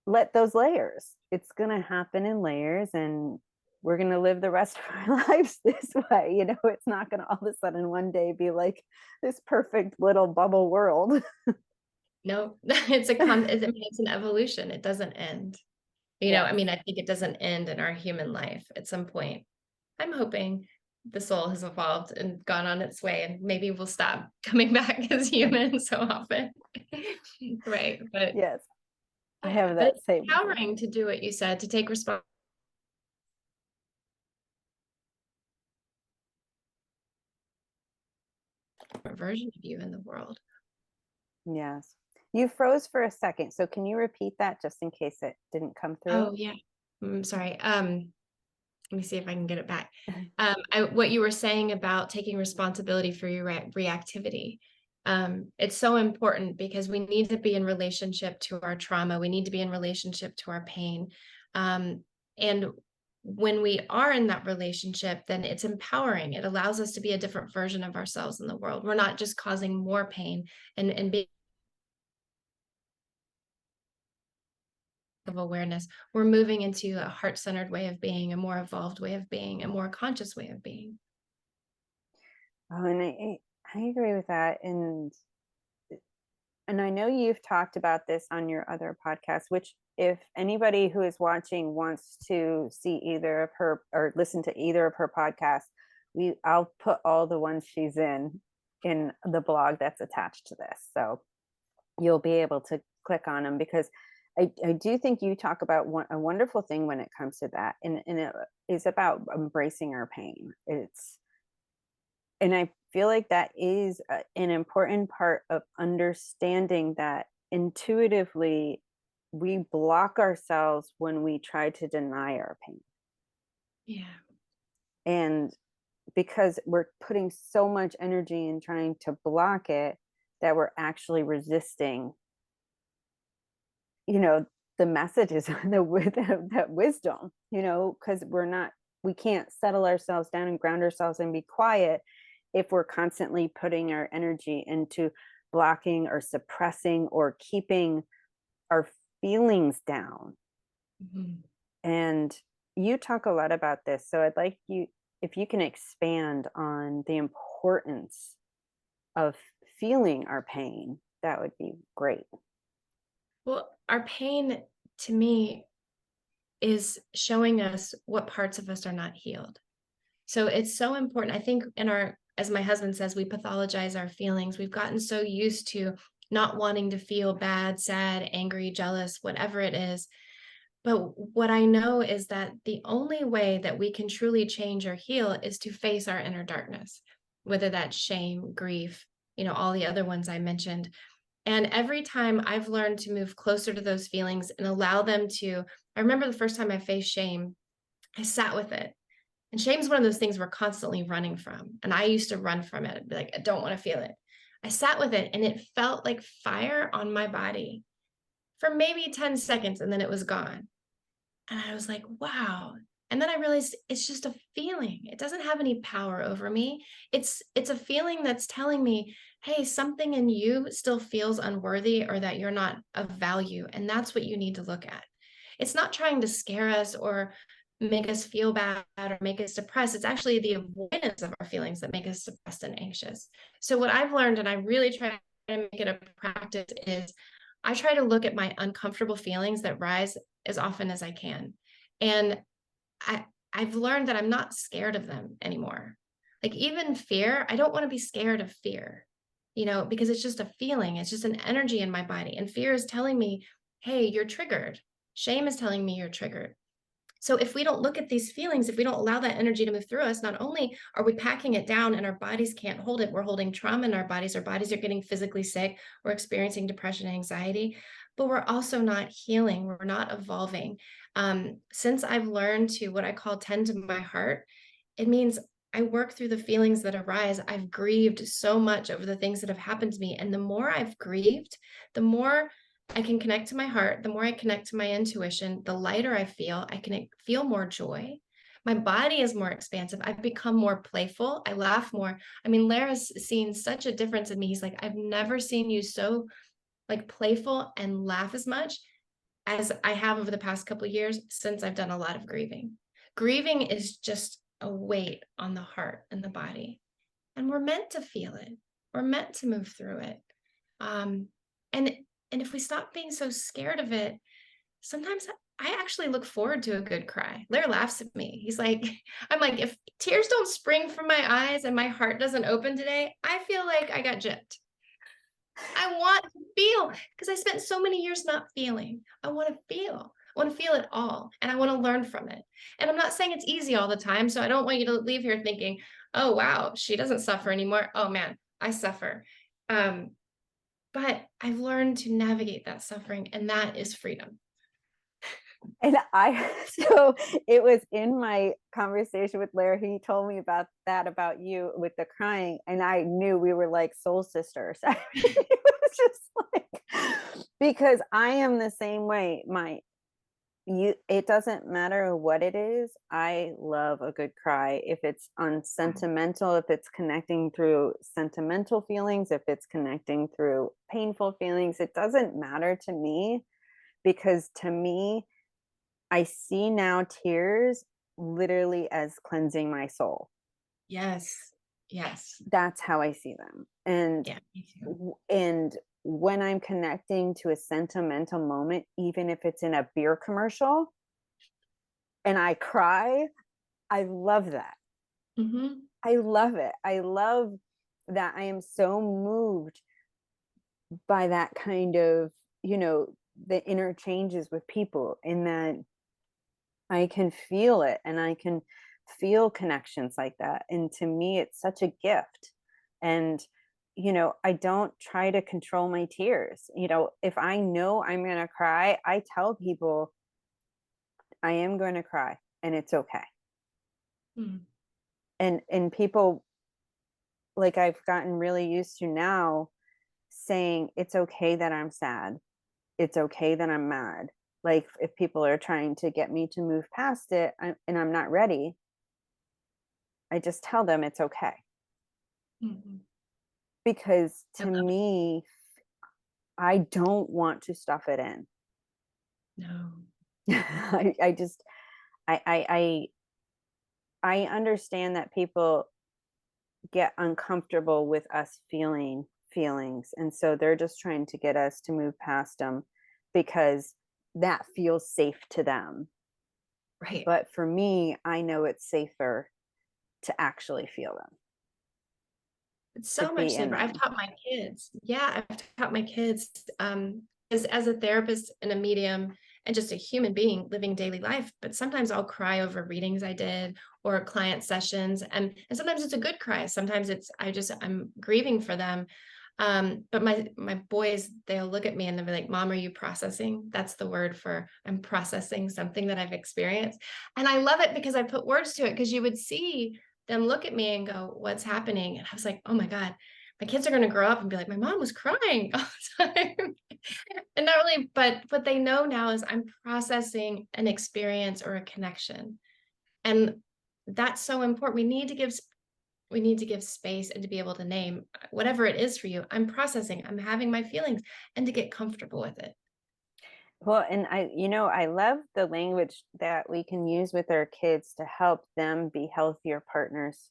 let those layers. It's going to happen in layers, and we're going to live the rest of our lives this way. It's not going to all of a sudden one day be like this perfect little bubble world. No, it's an evolution. It doesn't end. I think it doesn't end in our human life at some point. I'm hoping the soul has evolved and gone on its way, and maybe we'll stop coming back as humans so often. Right. But yes, I have that same. It's empowering to do what you said, to take responsibility. Version of you in the world. Yes. You froze for a second. So can you repeat that just in case it didn't come through? Oh, yeah. I'm sorry. let me see if I can get it back. What you were saying about taking responsibility for your reactivity. It's so important because we need to be in relationship to our trauma. We need to be in relationship to our pain. And when we are in that relationship, then it's empowering. It allows us to be a different version of ourselves in the world. We're not just causing more pain and being of awareness. We're moving into a heart-centered way of being, a more evolved way of being, a more conscious way of being. Oh, and I agree with that. And I know you've talked about this on your other podcast, which if anybody who is watching wants to see either of her or listen to either of her podcasts, I'll put all the ones she's in the blog that's attached to this. So you'll be able to click on them, because I do think you talk about a wonderful thing when it comes to that. And it is about embracing our pain. And I feel like that is an important part of understanding that intuitively we block ourselves when we try to deny our pain. Yeah. And because we're putting so much energy in trying to block it, that we're actually resisting, the messages, that wisdom, because we can't settle ourselves down and ground ourselves and be quiet if we're constantly putting our energy into blocking or suppressing or keeping our feelings down. Mm-hmm. And you talk a lot about this. So I'd like you, if you can expand on the importance of feeling our pain, that would be great. Well, our pain to me is showing us what parts of us are not healed. So it's so important. I think as my husband says, we pathologize our feelings. We've gotten so used to not wanting to feel bad, sad, angry, jealous, whatever it is. But what I know is that the only way that we can truly change or heal is to face our inner darkness, whether that's shame, grief, all the other ones I mentioned. And every time I've learned to move closer to those feelings and allow them I remember the first time I faced shame, I sat with it. And shame is one of those things we're constantly running from. And I used to run from it. I'd be like, I don't want to feel it. I sat with it and it felt like fire on my body for maybe 10 seconds and then it was gone. And I was like, wow. And then I realized it's just a feeling. It doesn't have any power over me. It's a feeling that's telling me, hey, something in you still feels unworthy or that you're not of value. And that's what you need to look at. It's not trying to scare us or make us feel bad or make us depressed. It's actually the avoidance of our feelings that make us depressed and anxious. So what I've learned, and I really try to make it a practice, is I try to look at my uncomfortable feelings that rise as often as I can. And I've learned that I'm not scared of them anymore. Like even fear, I don't want to be scared of fear, because it's just a feeling. It's just an energy in my body. And fear is telling me, hey, you're triggered. Shame is telling me you're triggered. So if we don't look at these feelings, if we don't allow that energy to move through us, not only are we packing it down and our bodies can't hold it, we're holding trauma in our bodies are getting physically sick, we're experiencing depression and anxiety, but we're also not healing, we're not evolving. Since I've learned to what I call tend to my heart, it means I work through the feelings that arise. I've grieved so much over the things that have happened to me. And the more I've grieved, the more I can connect to my heart, the more I connect to my intuition, the lighter I feel. I can feel more joy. My body is more expansive. I've become more playful. I laugh more. I mean, Lara's seen such a difference in me. He's like, I've never seen you so like playful and laugh as much as I have over the past couple of years since I've done a lot of grieving. Grieving is just a weight on the heart and the body. And we're meant to feel it. We're meant to move through it. And if we stop being so scared of it, sometimes I actually look forward to a good cry. Larry laughs at me. He's like, I'm like, if tears don't spring from my eyes and my heart doesn't open today, I feel like I got gypped. I want to feel, because I spent so many years not feeling. I want to feel. I want to feel it all. And I want to learn from it. And I'm not saying it's easy all the time. So I don't want you to leave here thinking, oh, wow, she doesn't suffer anymore. Oh, man, I suffer. But I've learned to navigate that suffering, and that is freedom. And so it was in my conversation with Larry, he told me about that, about you with the crying. And I knew we were like soul sisters. I mean, it was just like, because I am the same way. It doesn't matter what it is. I love a good cry. If it's on sentimental, if it's connecting through sentimental feelings, if it's connecting through painful feelings, it doesn't matter to me, because to me, I see now tears literally as cleansing my soul. Yes. Yes. That's how I see them. And Yeah, me too. and when I'm connecting to a sentimental moment, even if it's in a beer commercial and I cry, I love that. Mhm. I love it. I love that I am so moved by that kind of, the interchanges with people, in that I can feel it and I can feel connections like that. And to me, it's such a gift. And, I don't try to control my tears. If I know I'm going to cry, I tell people I am going to cry and it's okay. Mm. And people, like, I've gotten really used to now saying it's okay that I'm sad. It's okay that I'm mad. Like, if people are trying to get me to move past it, and I'm not ready, I just tell them it's okay. Mhm. Because I to love it. me, I don't want to stuff it in. No. I just, I understand that people get uncomfortable with us feeling feelings, and so they're just trying to get us to move past them because that feels safe to them. Right. But for me, I know it's safer to actually feel them, It's to so much be in safer. I've them. taught my kids. Yeah, I've taught my kids, as a therapist and a medium and just a human being living daily life. But sometimes I'll cry over readings I did or client sessions, and sometimes it's a good cry. Sometimes I'm grieving for them. But my boys, they'll look at me and they'll be like, "Mom, are you processing?" That's the word for I'm processing something that I've experienced. And I love it because I put words to it, because you would see them look at me and go, "What's happening?" And I was like, "Oh my God, my kids are going to grow up and be like, my mom was crying all the time." And not really, but what they know now is I'm processing an experience or a connection. And that's so important. We need to give space and to be able to name whatever it is for you. I'm processing, I'm having my feelings, and to get comfortable with it. Well, and I love the language that we can use with our kids to help them be healthier partners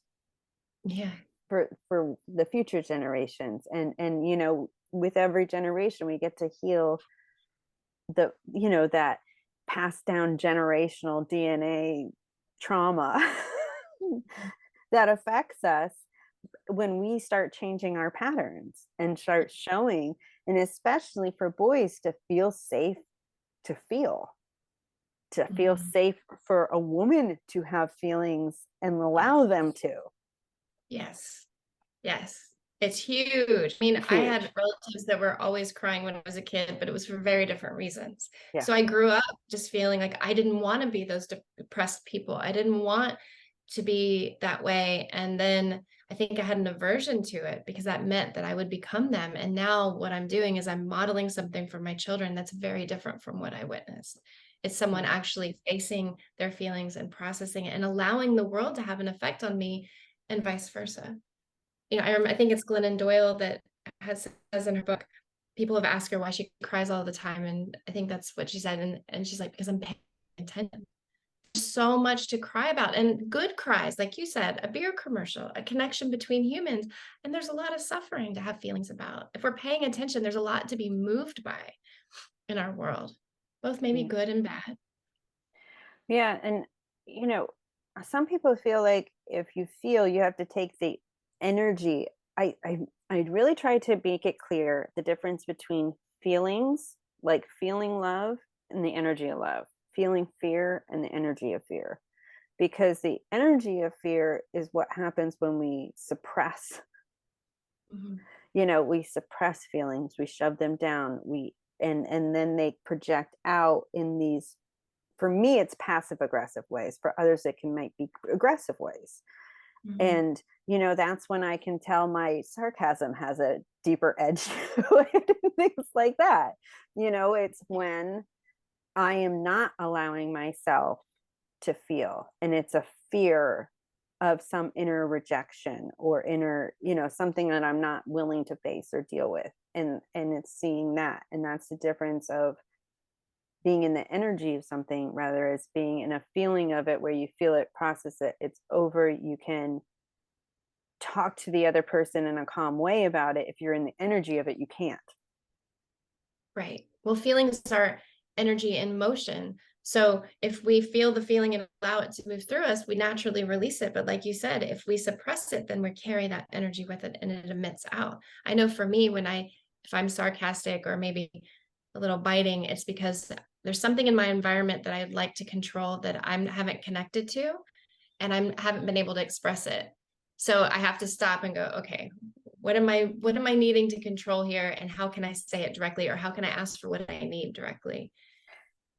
Yeah. for the future generations. And with every generation, we get to heal that passed down generational DNA trauma that affects us when we start changing our patterns and start showing, and especially for boys to feel safe, to feel Mhm. safe for a woman to have feelings and allow them to. Yes. Yes. It's huge. I mean, I Huge. had relatives that were always crying when I was a kid, but it was for very different reasons. Yeah. So I grew up just feeling like I didn't want to be those depressed people. I didn't want to be that way. And then I think I had an aversion to it because that meant that I would become them. And now what I'm doing is I'm modeling something for my children that's very different from what I witnessed. It's someone Yeah. actually facing their feelings and processing it and allowing the world to have an effect on me and vice versa. I think it's Glennon Doyle that says in her book, people have asked her why she cries all the time, and I think that's what she said, and she's like, because I'm paying attention. There's so much to cry about, and good cries, like you said, a beer commercial, a connection between humans, and there's a lot of suffering to have feelings about. If we're paying attention, there's a lot to be moved by in our world, both maybe Yeah. good and bad. Yeah, and you know, some people feel like if you feel, you have to take the energy. I really try to make it clear the difference between feelings, like feeling love, and the energy of love, feeling fear and the energy of fear. Because the energy of fear is what happens when we suppress. Mhm. We suppress feelings, we shove them down, and then they project out in these for me, it's passive aggressive ways. For others, it might be aggressive ways. And, that's when I can tell my sarcasm has a deeper edge to it and things like that. It's when I am not allowing myself to feel, and it's a fear of some inner rejection or inner, something that I'm not willing to face or deal with. And it's seeing that. And that's the difference of being in the energy of something rather as being in a feeling of it where you feel it, process it, it's over. You can talk to the other person in a calm way about it. If you're in the energy of it, you can't. Right. Well, feelings are energy in motion. So if we feel the feeling and allow it to move through us, we naturally release it. But like you said, if we suppress it, then we carry that energy with it and it emits out. I know for me, if I'm sarcastic or maybe a little biting, it's because there's something in my environment that I'd like to control that I haven't connected to, and I haven't been able to express it. So I have to stop and go, okay, what am I needing to control here? And how can I say it directly? Or how can I ask for what I need directly?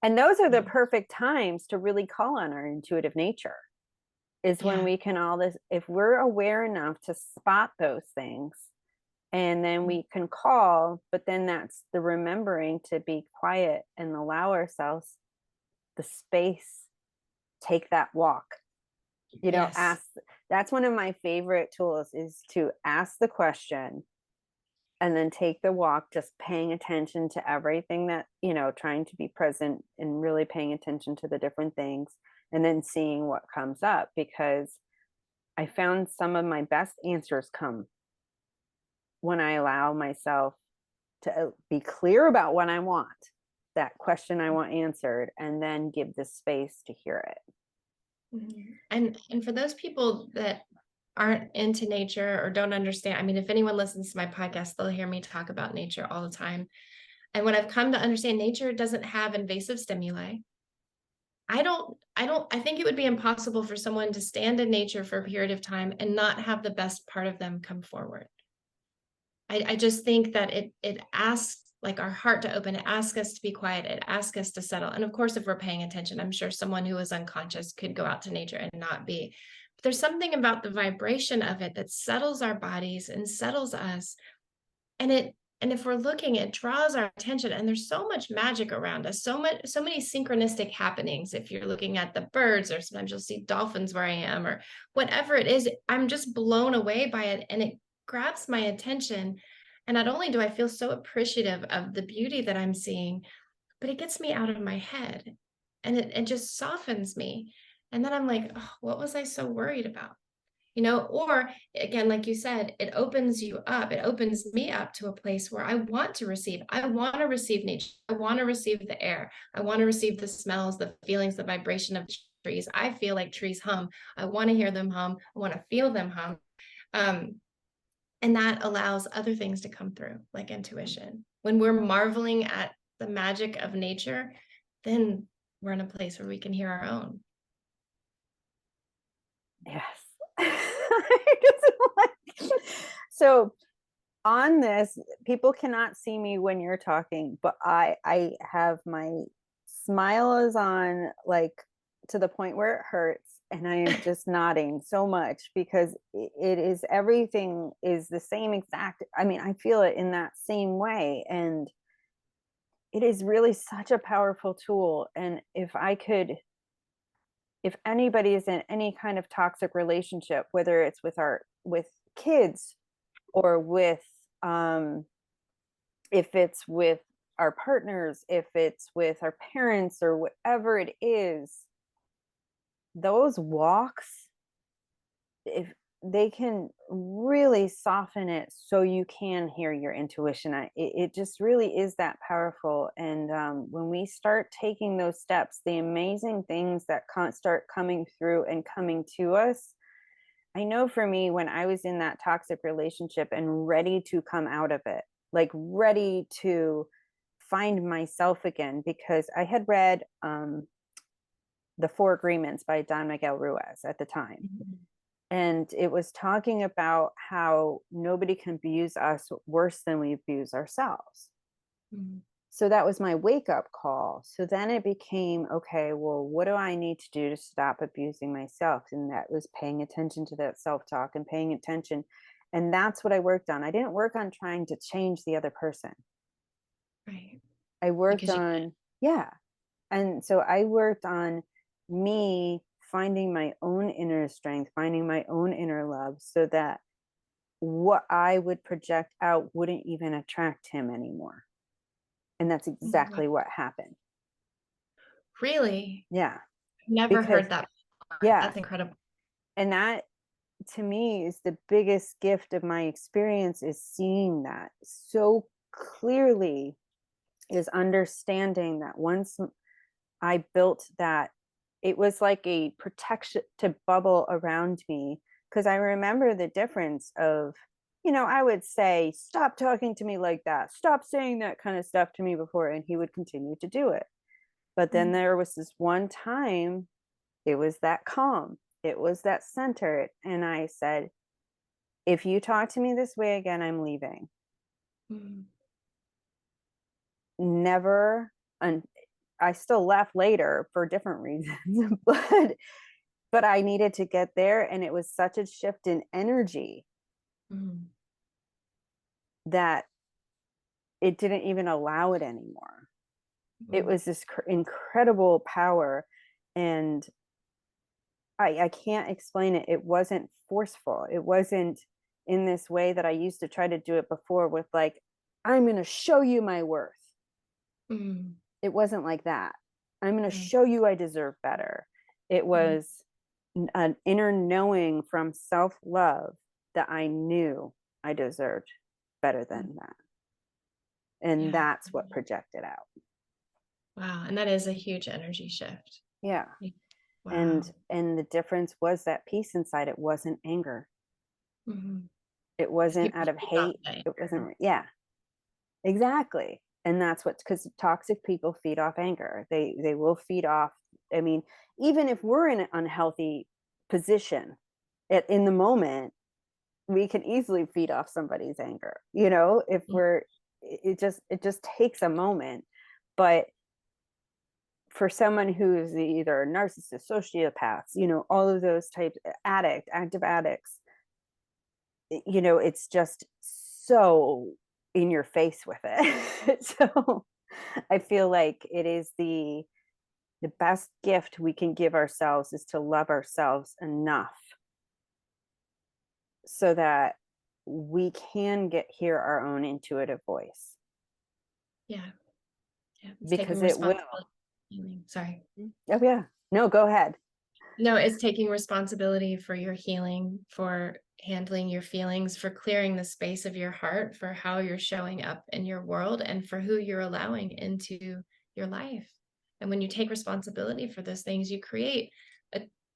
And those are the perfect times to really call on our intuitive nature, is when we can if we're aware enough to spot those things, and then we can call, but then that's the remembering to be quiet and allow ourselves the space, take that walk, ask. That's one of my favorite tools, is to ask the question and then take the walk, just paying attention to everything that, trying to be present and really paying attention to the different things, and then seeing what comes up. Because I found some of my best answers come when I allow myself to be clear about what I want, that question I want answered, and then give the space to hear it. And for those people that aren't into nature or don't understand, I mean, if anyone listens to my podcast, they'll hear me talk about nature all the time. And what I've come to understand, nature doesn't have invasive stimuli. I think it would be impossible for someone to stand in nature for a period of time and not have the best part of them come forward. I just think that it asks like our heart to open, it asks us to be quiet, it asks us to settle. And of course, if we're paying attention, I'm sure someone who is unconscious could go out to nature and not be. But there's something about the vibration of it that settles our bodies and settles us. And if we're looking, it draws our attention. And there's so much magic around us, so many synchronistic happenings. If you're looking at the birds, or sometimes you'll see dolphins where I am, or whatever it is, I'm just blown away by it. And it grabs my attention. And not only do I feel so appreciative of the beauty that I'm seeing, but it gets me out of my head, and it just softens me. And then I'm like, oh, what was I so worried about? Or again, like you said, it opens you up. It opens me up to a place where I want to receive. I want to receive nature. I want to receive the air. I want to receive the smells, the feelings, the vibration of trees. I feel like trees hum. I want to hear them hum. I want to feel them hum. And that allows other things to come through, like intuition. When we're marveling at the magic of nature, then we're in a place where we can hear our own. Yes. So on this, people cannot see me when you're talking, but I have my smile is on, like, to the point where it hurts, and I am just nodding so much, because it is, everything is the same exact. I mean, I feel it in that same way, and it is really such a powerful tool. And if anybody is in any kind of toxic relationship, whether it's with kids, or with if it's with our partners, if it's with our parents, or whatever it is, those walks, if they can really soften it so you can hear your intuition. It just really is that powerful. And when we start taking those steps, the amazing things that start coming through and coming to us. I know for me, when I was in that toxic relationship and ready to come out of it, like ready to find myself again, because I had read The Four Agreements by Don Miguel Ruiz at the time. Mm-hmm. And it was talking about how nobody can abuse us worse than we abuse ourselves. Mm-hmm. So that was my wake up call. So then it became, okay, well, what do I need to do to stop abusing myself? And that was paying attention to that self talk and paying attention. And that's what I worked on. I didn't work on trying to change the other person. Right. I worked Because you on, yeah. And so I worked on me finding my own inner strength, finding my own inner love, so that what I would project out wouldn't even attract him anymore. And that's Wow. exactly what happened. Really Yeah. never Because, heard that before. yeah. That's incredible. And that to me is the biggest gift of my experience, is seeing that so clearly, is understanding that once I built that, it was like a protection to bubble around me. Because I remember the difference of, I would say, stop talking to me like that, stop saying that kind of stuff to me before, and he would continue to do it. But then Mm. there was this one time, it was that calm, it was that center. And I said, if you talk to me this way again, I'm leaving. Mm. Never. And I still left later for different reasons, but I needed to get there. And it was such a shift in energy Mm. that it didn't even allow it anymore. It Mm. was this incredible power. And I can't explain it. It wasn't forceful. It wasn't in this way that I used to try to do it before, with like, I'm going to show you my worth. Mm. It wasn't like that. I'm going to Mm. show you I deserve better. It Mm. was an inner knowing from self-love that I knew I deserved better Mm. than that. And Yeah. that's what projected out. Wow. And that is a huge energy shift. Yeah. Wow. And the difference was that peace inside. It wasn't anger. Mm-hmm. It wasn't People out of feed off hate. that. It wasn't, yeah, exactly. And that's what, because toxic people feed off anger. They will feed off. I mean, even if we're in an unhealthy position in the moment, we can easily feed off somebody's anger. If Mm. we're, it just takes a moment. But for someone who is either a narcissist, sociopaths, all of those types, active addicts, it's just so in your face with it. So I feel like it is the best gift we can give ourselves, is to love ourselves enough so that we can hear our own intuitive voice, Yeah. Yeah. It's taking because it will. responsibility. For healing. Sorry. Oh yeah, no, go ahead. No, it's taking responsibility for your healing, for handling your feelings, for clearing the space of your heart, for how you're showing up in your world, and for who you're allowing into your life. And when you take responsibility for those things, you create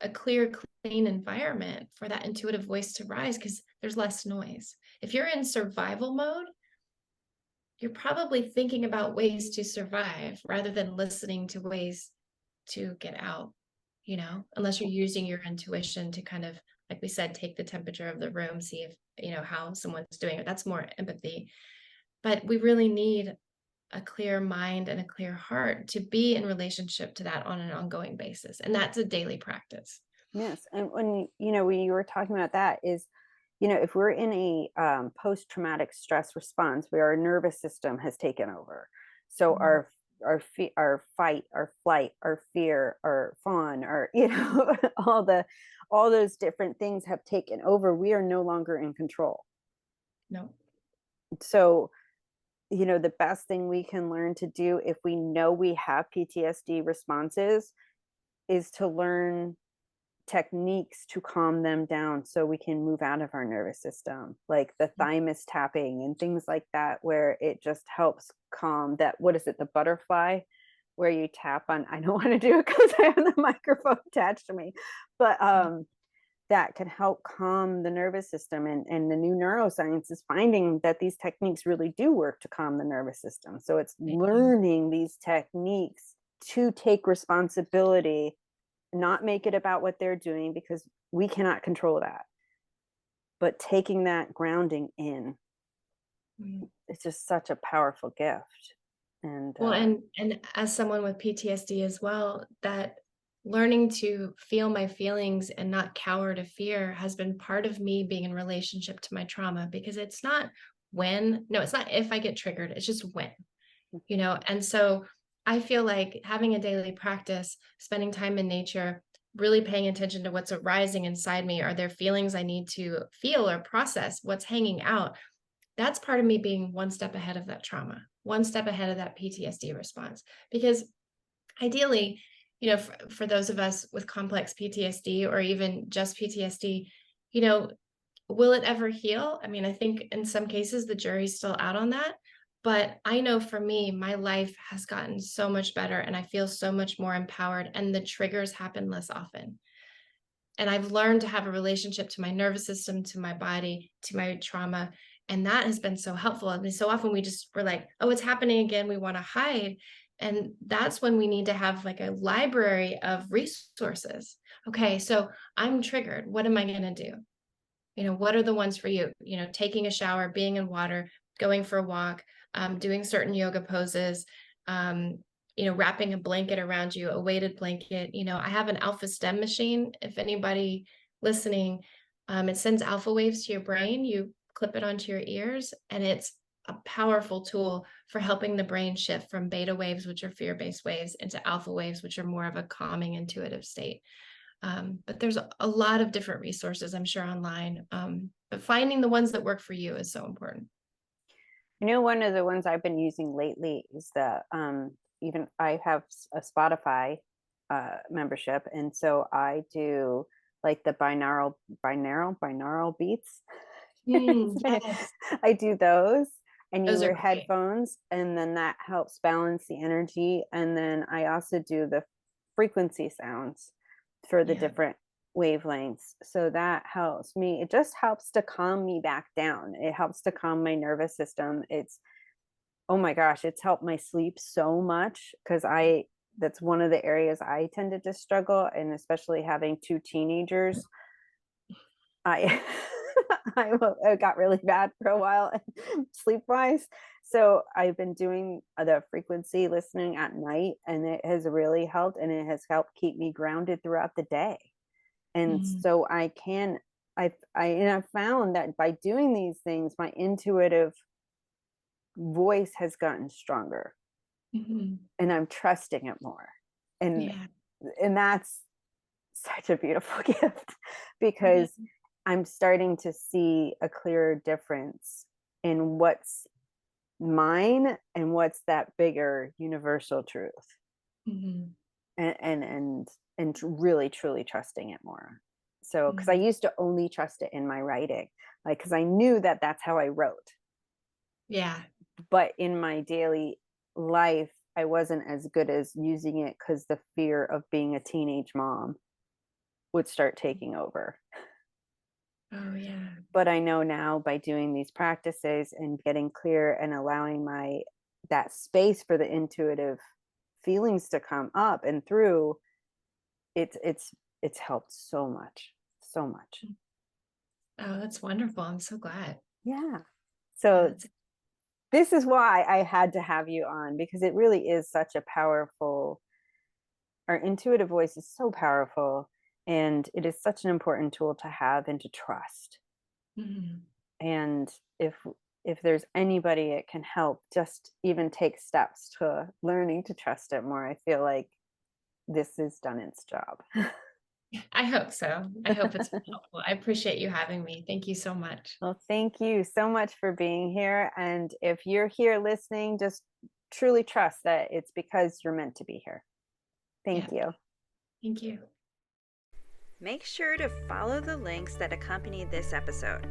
a clear, clean environment for that intuitive voice to rise, because there's less noise. If you're in survival mode, you're probably thinking about ways to survive rather than listening to ways to get out, unless you're using your intuition to kind of, like we said, take the temperature of the room, see if, how someone's doing it. That's more empathy. But we really need a clear mind and a clear heart to be in relationship to that on an ongoing basis. And that's a daily practice. Yes. And when you were talking about that, is if we're in a post-traumatic stress response where our nervous system has taken over, so Mhm. our fight, our flight, our fear, our fawn, our all those different things have taken over, we are no longer in control. No. So the best thing we can learn to do, if we know we have PTSD responses, is to learn techniques to calm them down so we can move out of our nervous system, like the thymus tapping and things like that, where it just helps calm that. What is it, the butterfly, where you tap on? I don't want to do it because I have the microphone attached to me, but that can help calm the nervous system. And the new neuroscience is finding that these techniques really do work to calm the nervous system. So it's learning these techniques to take responsibility, not make it about what they're doing, because we cannot control that, but taking that grounding in, Mhm. it's just such a powerful gift. And Well, and as someone with PTSD as well, that learning to feel my feelings and not cower to fear has been part of me being in relationship to my trauma, because it's not it's not if I get triggered, it's just when, and so I feel like having a daily practice, spending time in nature, really paying attention to what's arising inside me. Are there feelings I need to feel or process? What's hanging out? That's part of me being one step ahead of that trauma, one step ahead of that PTSD response. Because ideally, for those of us with complex PTSD or even just PTSD, you know, will it ever heal? I mean, I think in some cases the jury's still out on that. But I know for me, my life has gotten so much better and I feel so much more empowered, and the triggers happen less often. And I've learned to have a relationship to my nervous system, to my body, to my trauma. And that has been so helpful. I mean, so often we're like, oh, it's happening again. We want to hide. And that's when we need to have like a library of resources. Okay, so I'm triggered. What am I going to do? What are the ones for you? Taking a shower, being in water, going for a walk, doing certain yoga poses, wrapping a blanket around you, a weighted blanket. I have an alpha stem machine. If anybody listening, it sends alpha waves to your brain. You clip it onto your ears, and it's a powerful tool for helping the brain shift from beta waves, which are fear-based waves, into alpha waves, which are more of a calming, intuitive state. But there's a lot of different resources, I'm sure, online. But finding the ones that work for you is so important. One of the ones I've been using lately is even I have a Spotify membership, and so I do like the binaural beats. Yes. I do those, and you Those are wear great. headphones, and then that helps balance the energy. And then I also do the frequency sounds for the Yeah. different wavelengths. So that helps me. It just helps to calm me back down. It helps to calm my nervous system. Oh my gosh, it's helped my sleep so much, because that's one of the areas I tended to struggle. And especially having two teenagers, I I got really bad for a while sleep wise. So I've been doing the frequency listening at night, and it has really helped, and it has helped keep me grounded throughout the day. And so I've found that by doing these things, my intuitive voice has gotten stronger, Mm-hmm. and I'm trusting it more. And Yeah. and that's such a beautiful gift, because I'm starting to see a clearer difference in what's mine and what's that bigger universal truth. Mm-hmm. And really truly trusting it more. So, because I used to only trust it in my writing, like, because I knew that that's how I wrote. Yeah. But in my daily life, I wasn't as good as using it, because the fear of being a teenage mom would start taking over. Oh, yeah. But I know now, by doing these practices and getting clear and allowing that space for the intuitive feelings to come up and through, it's helped so much, so much. Oh, that's wonderful. I'm so glad. Yeah. So this is why I had to have you on, because it really is such a our intuitive voice is so powerful, and it is such an important tool to have and to trust. Mm-hmm. And if there's anybody it can help, just even take steps to learning to trust it more, I feel like this has done its job. I hope so. I hope it's been helpful. I appreciate you having me. Thank you so much. Well, thank you so much for being here. And if you're here listening, just truly trust that it's because you're meant to be here. Thank you. Thank you. Make sure to follow the links that accompany this episode.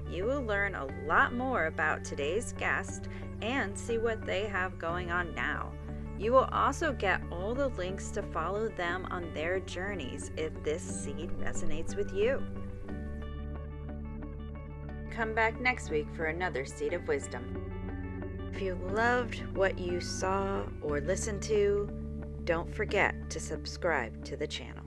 You will learn a lot more about today's guest and see what they have going on now. You will also get all the links to follow them on their journeys if this seed resonates with you. Come back next week for another Seed of Wisdom. If you loved what you saw or listened to, don't forget to subscribe to the channel.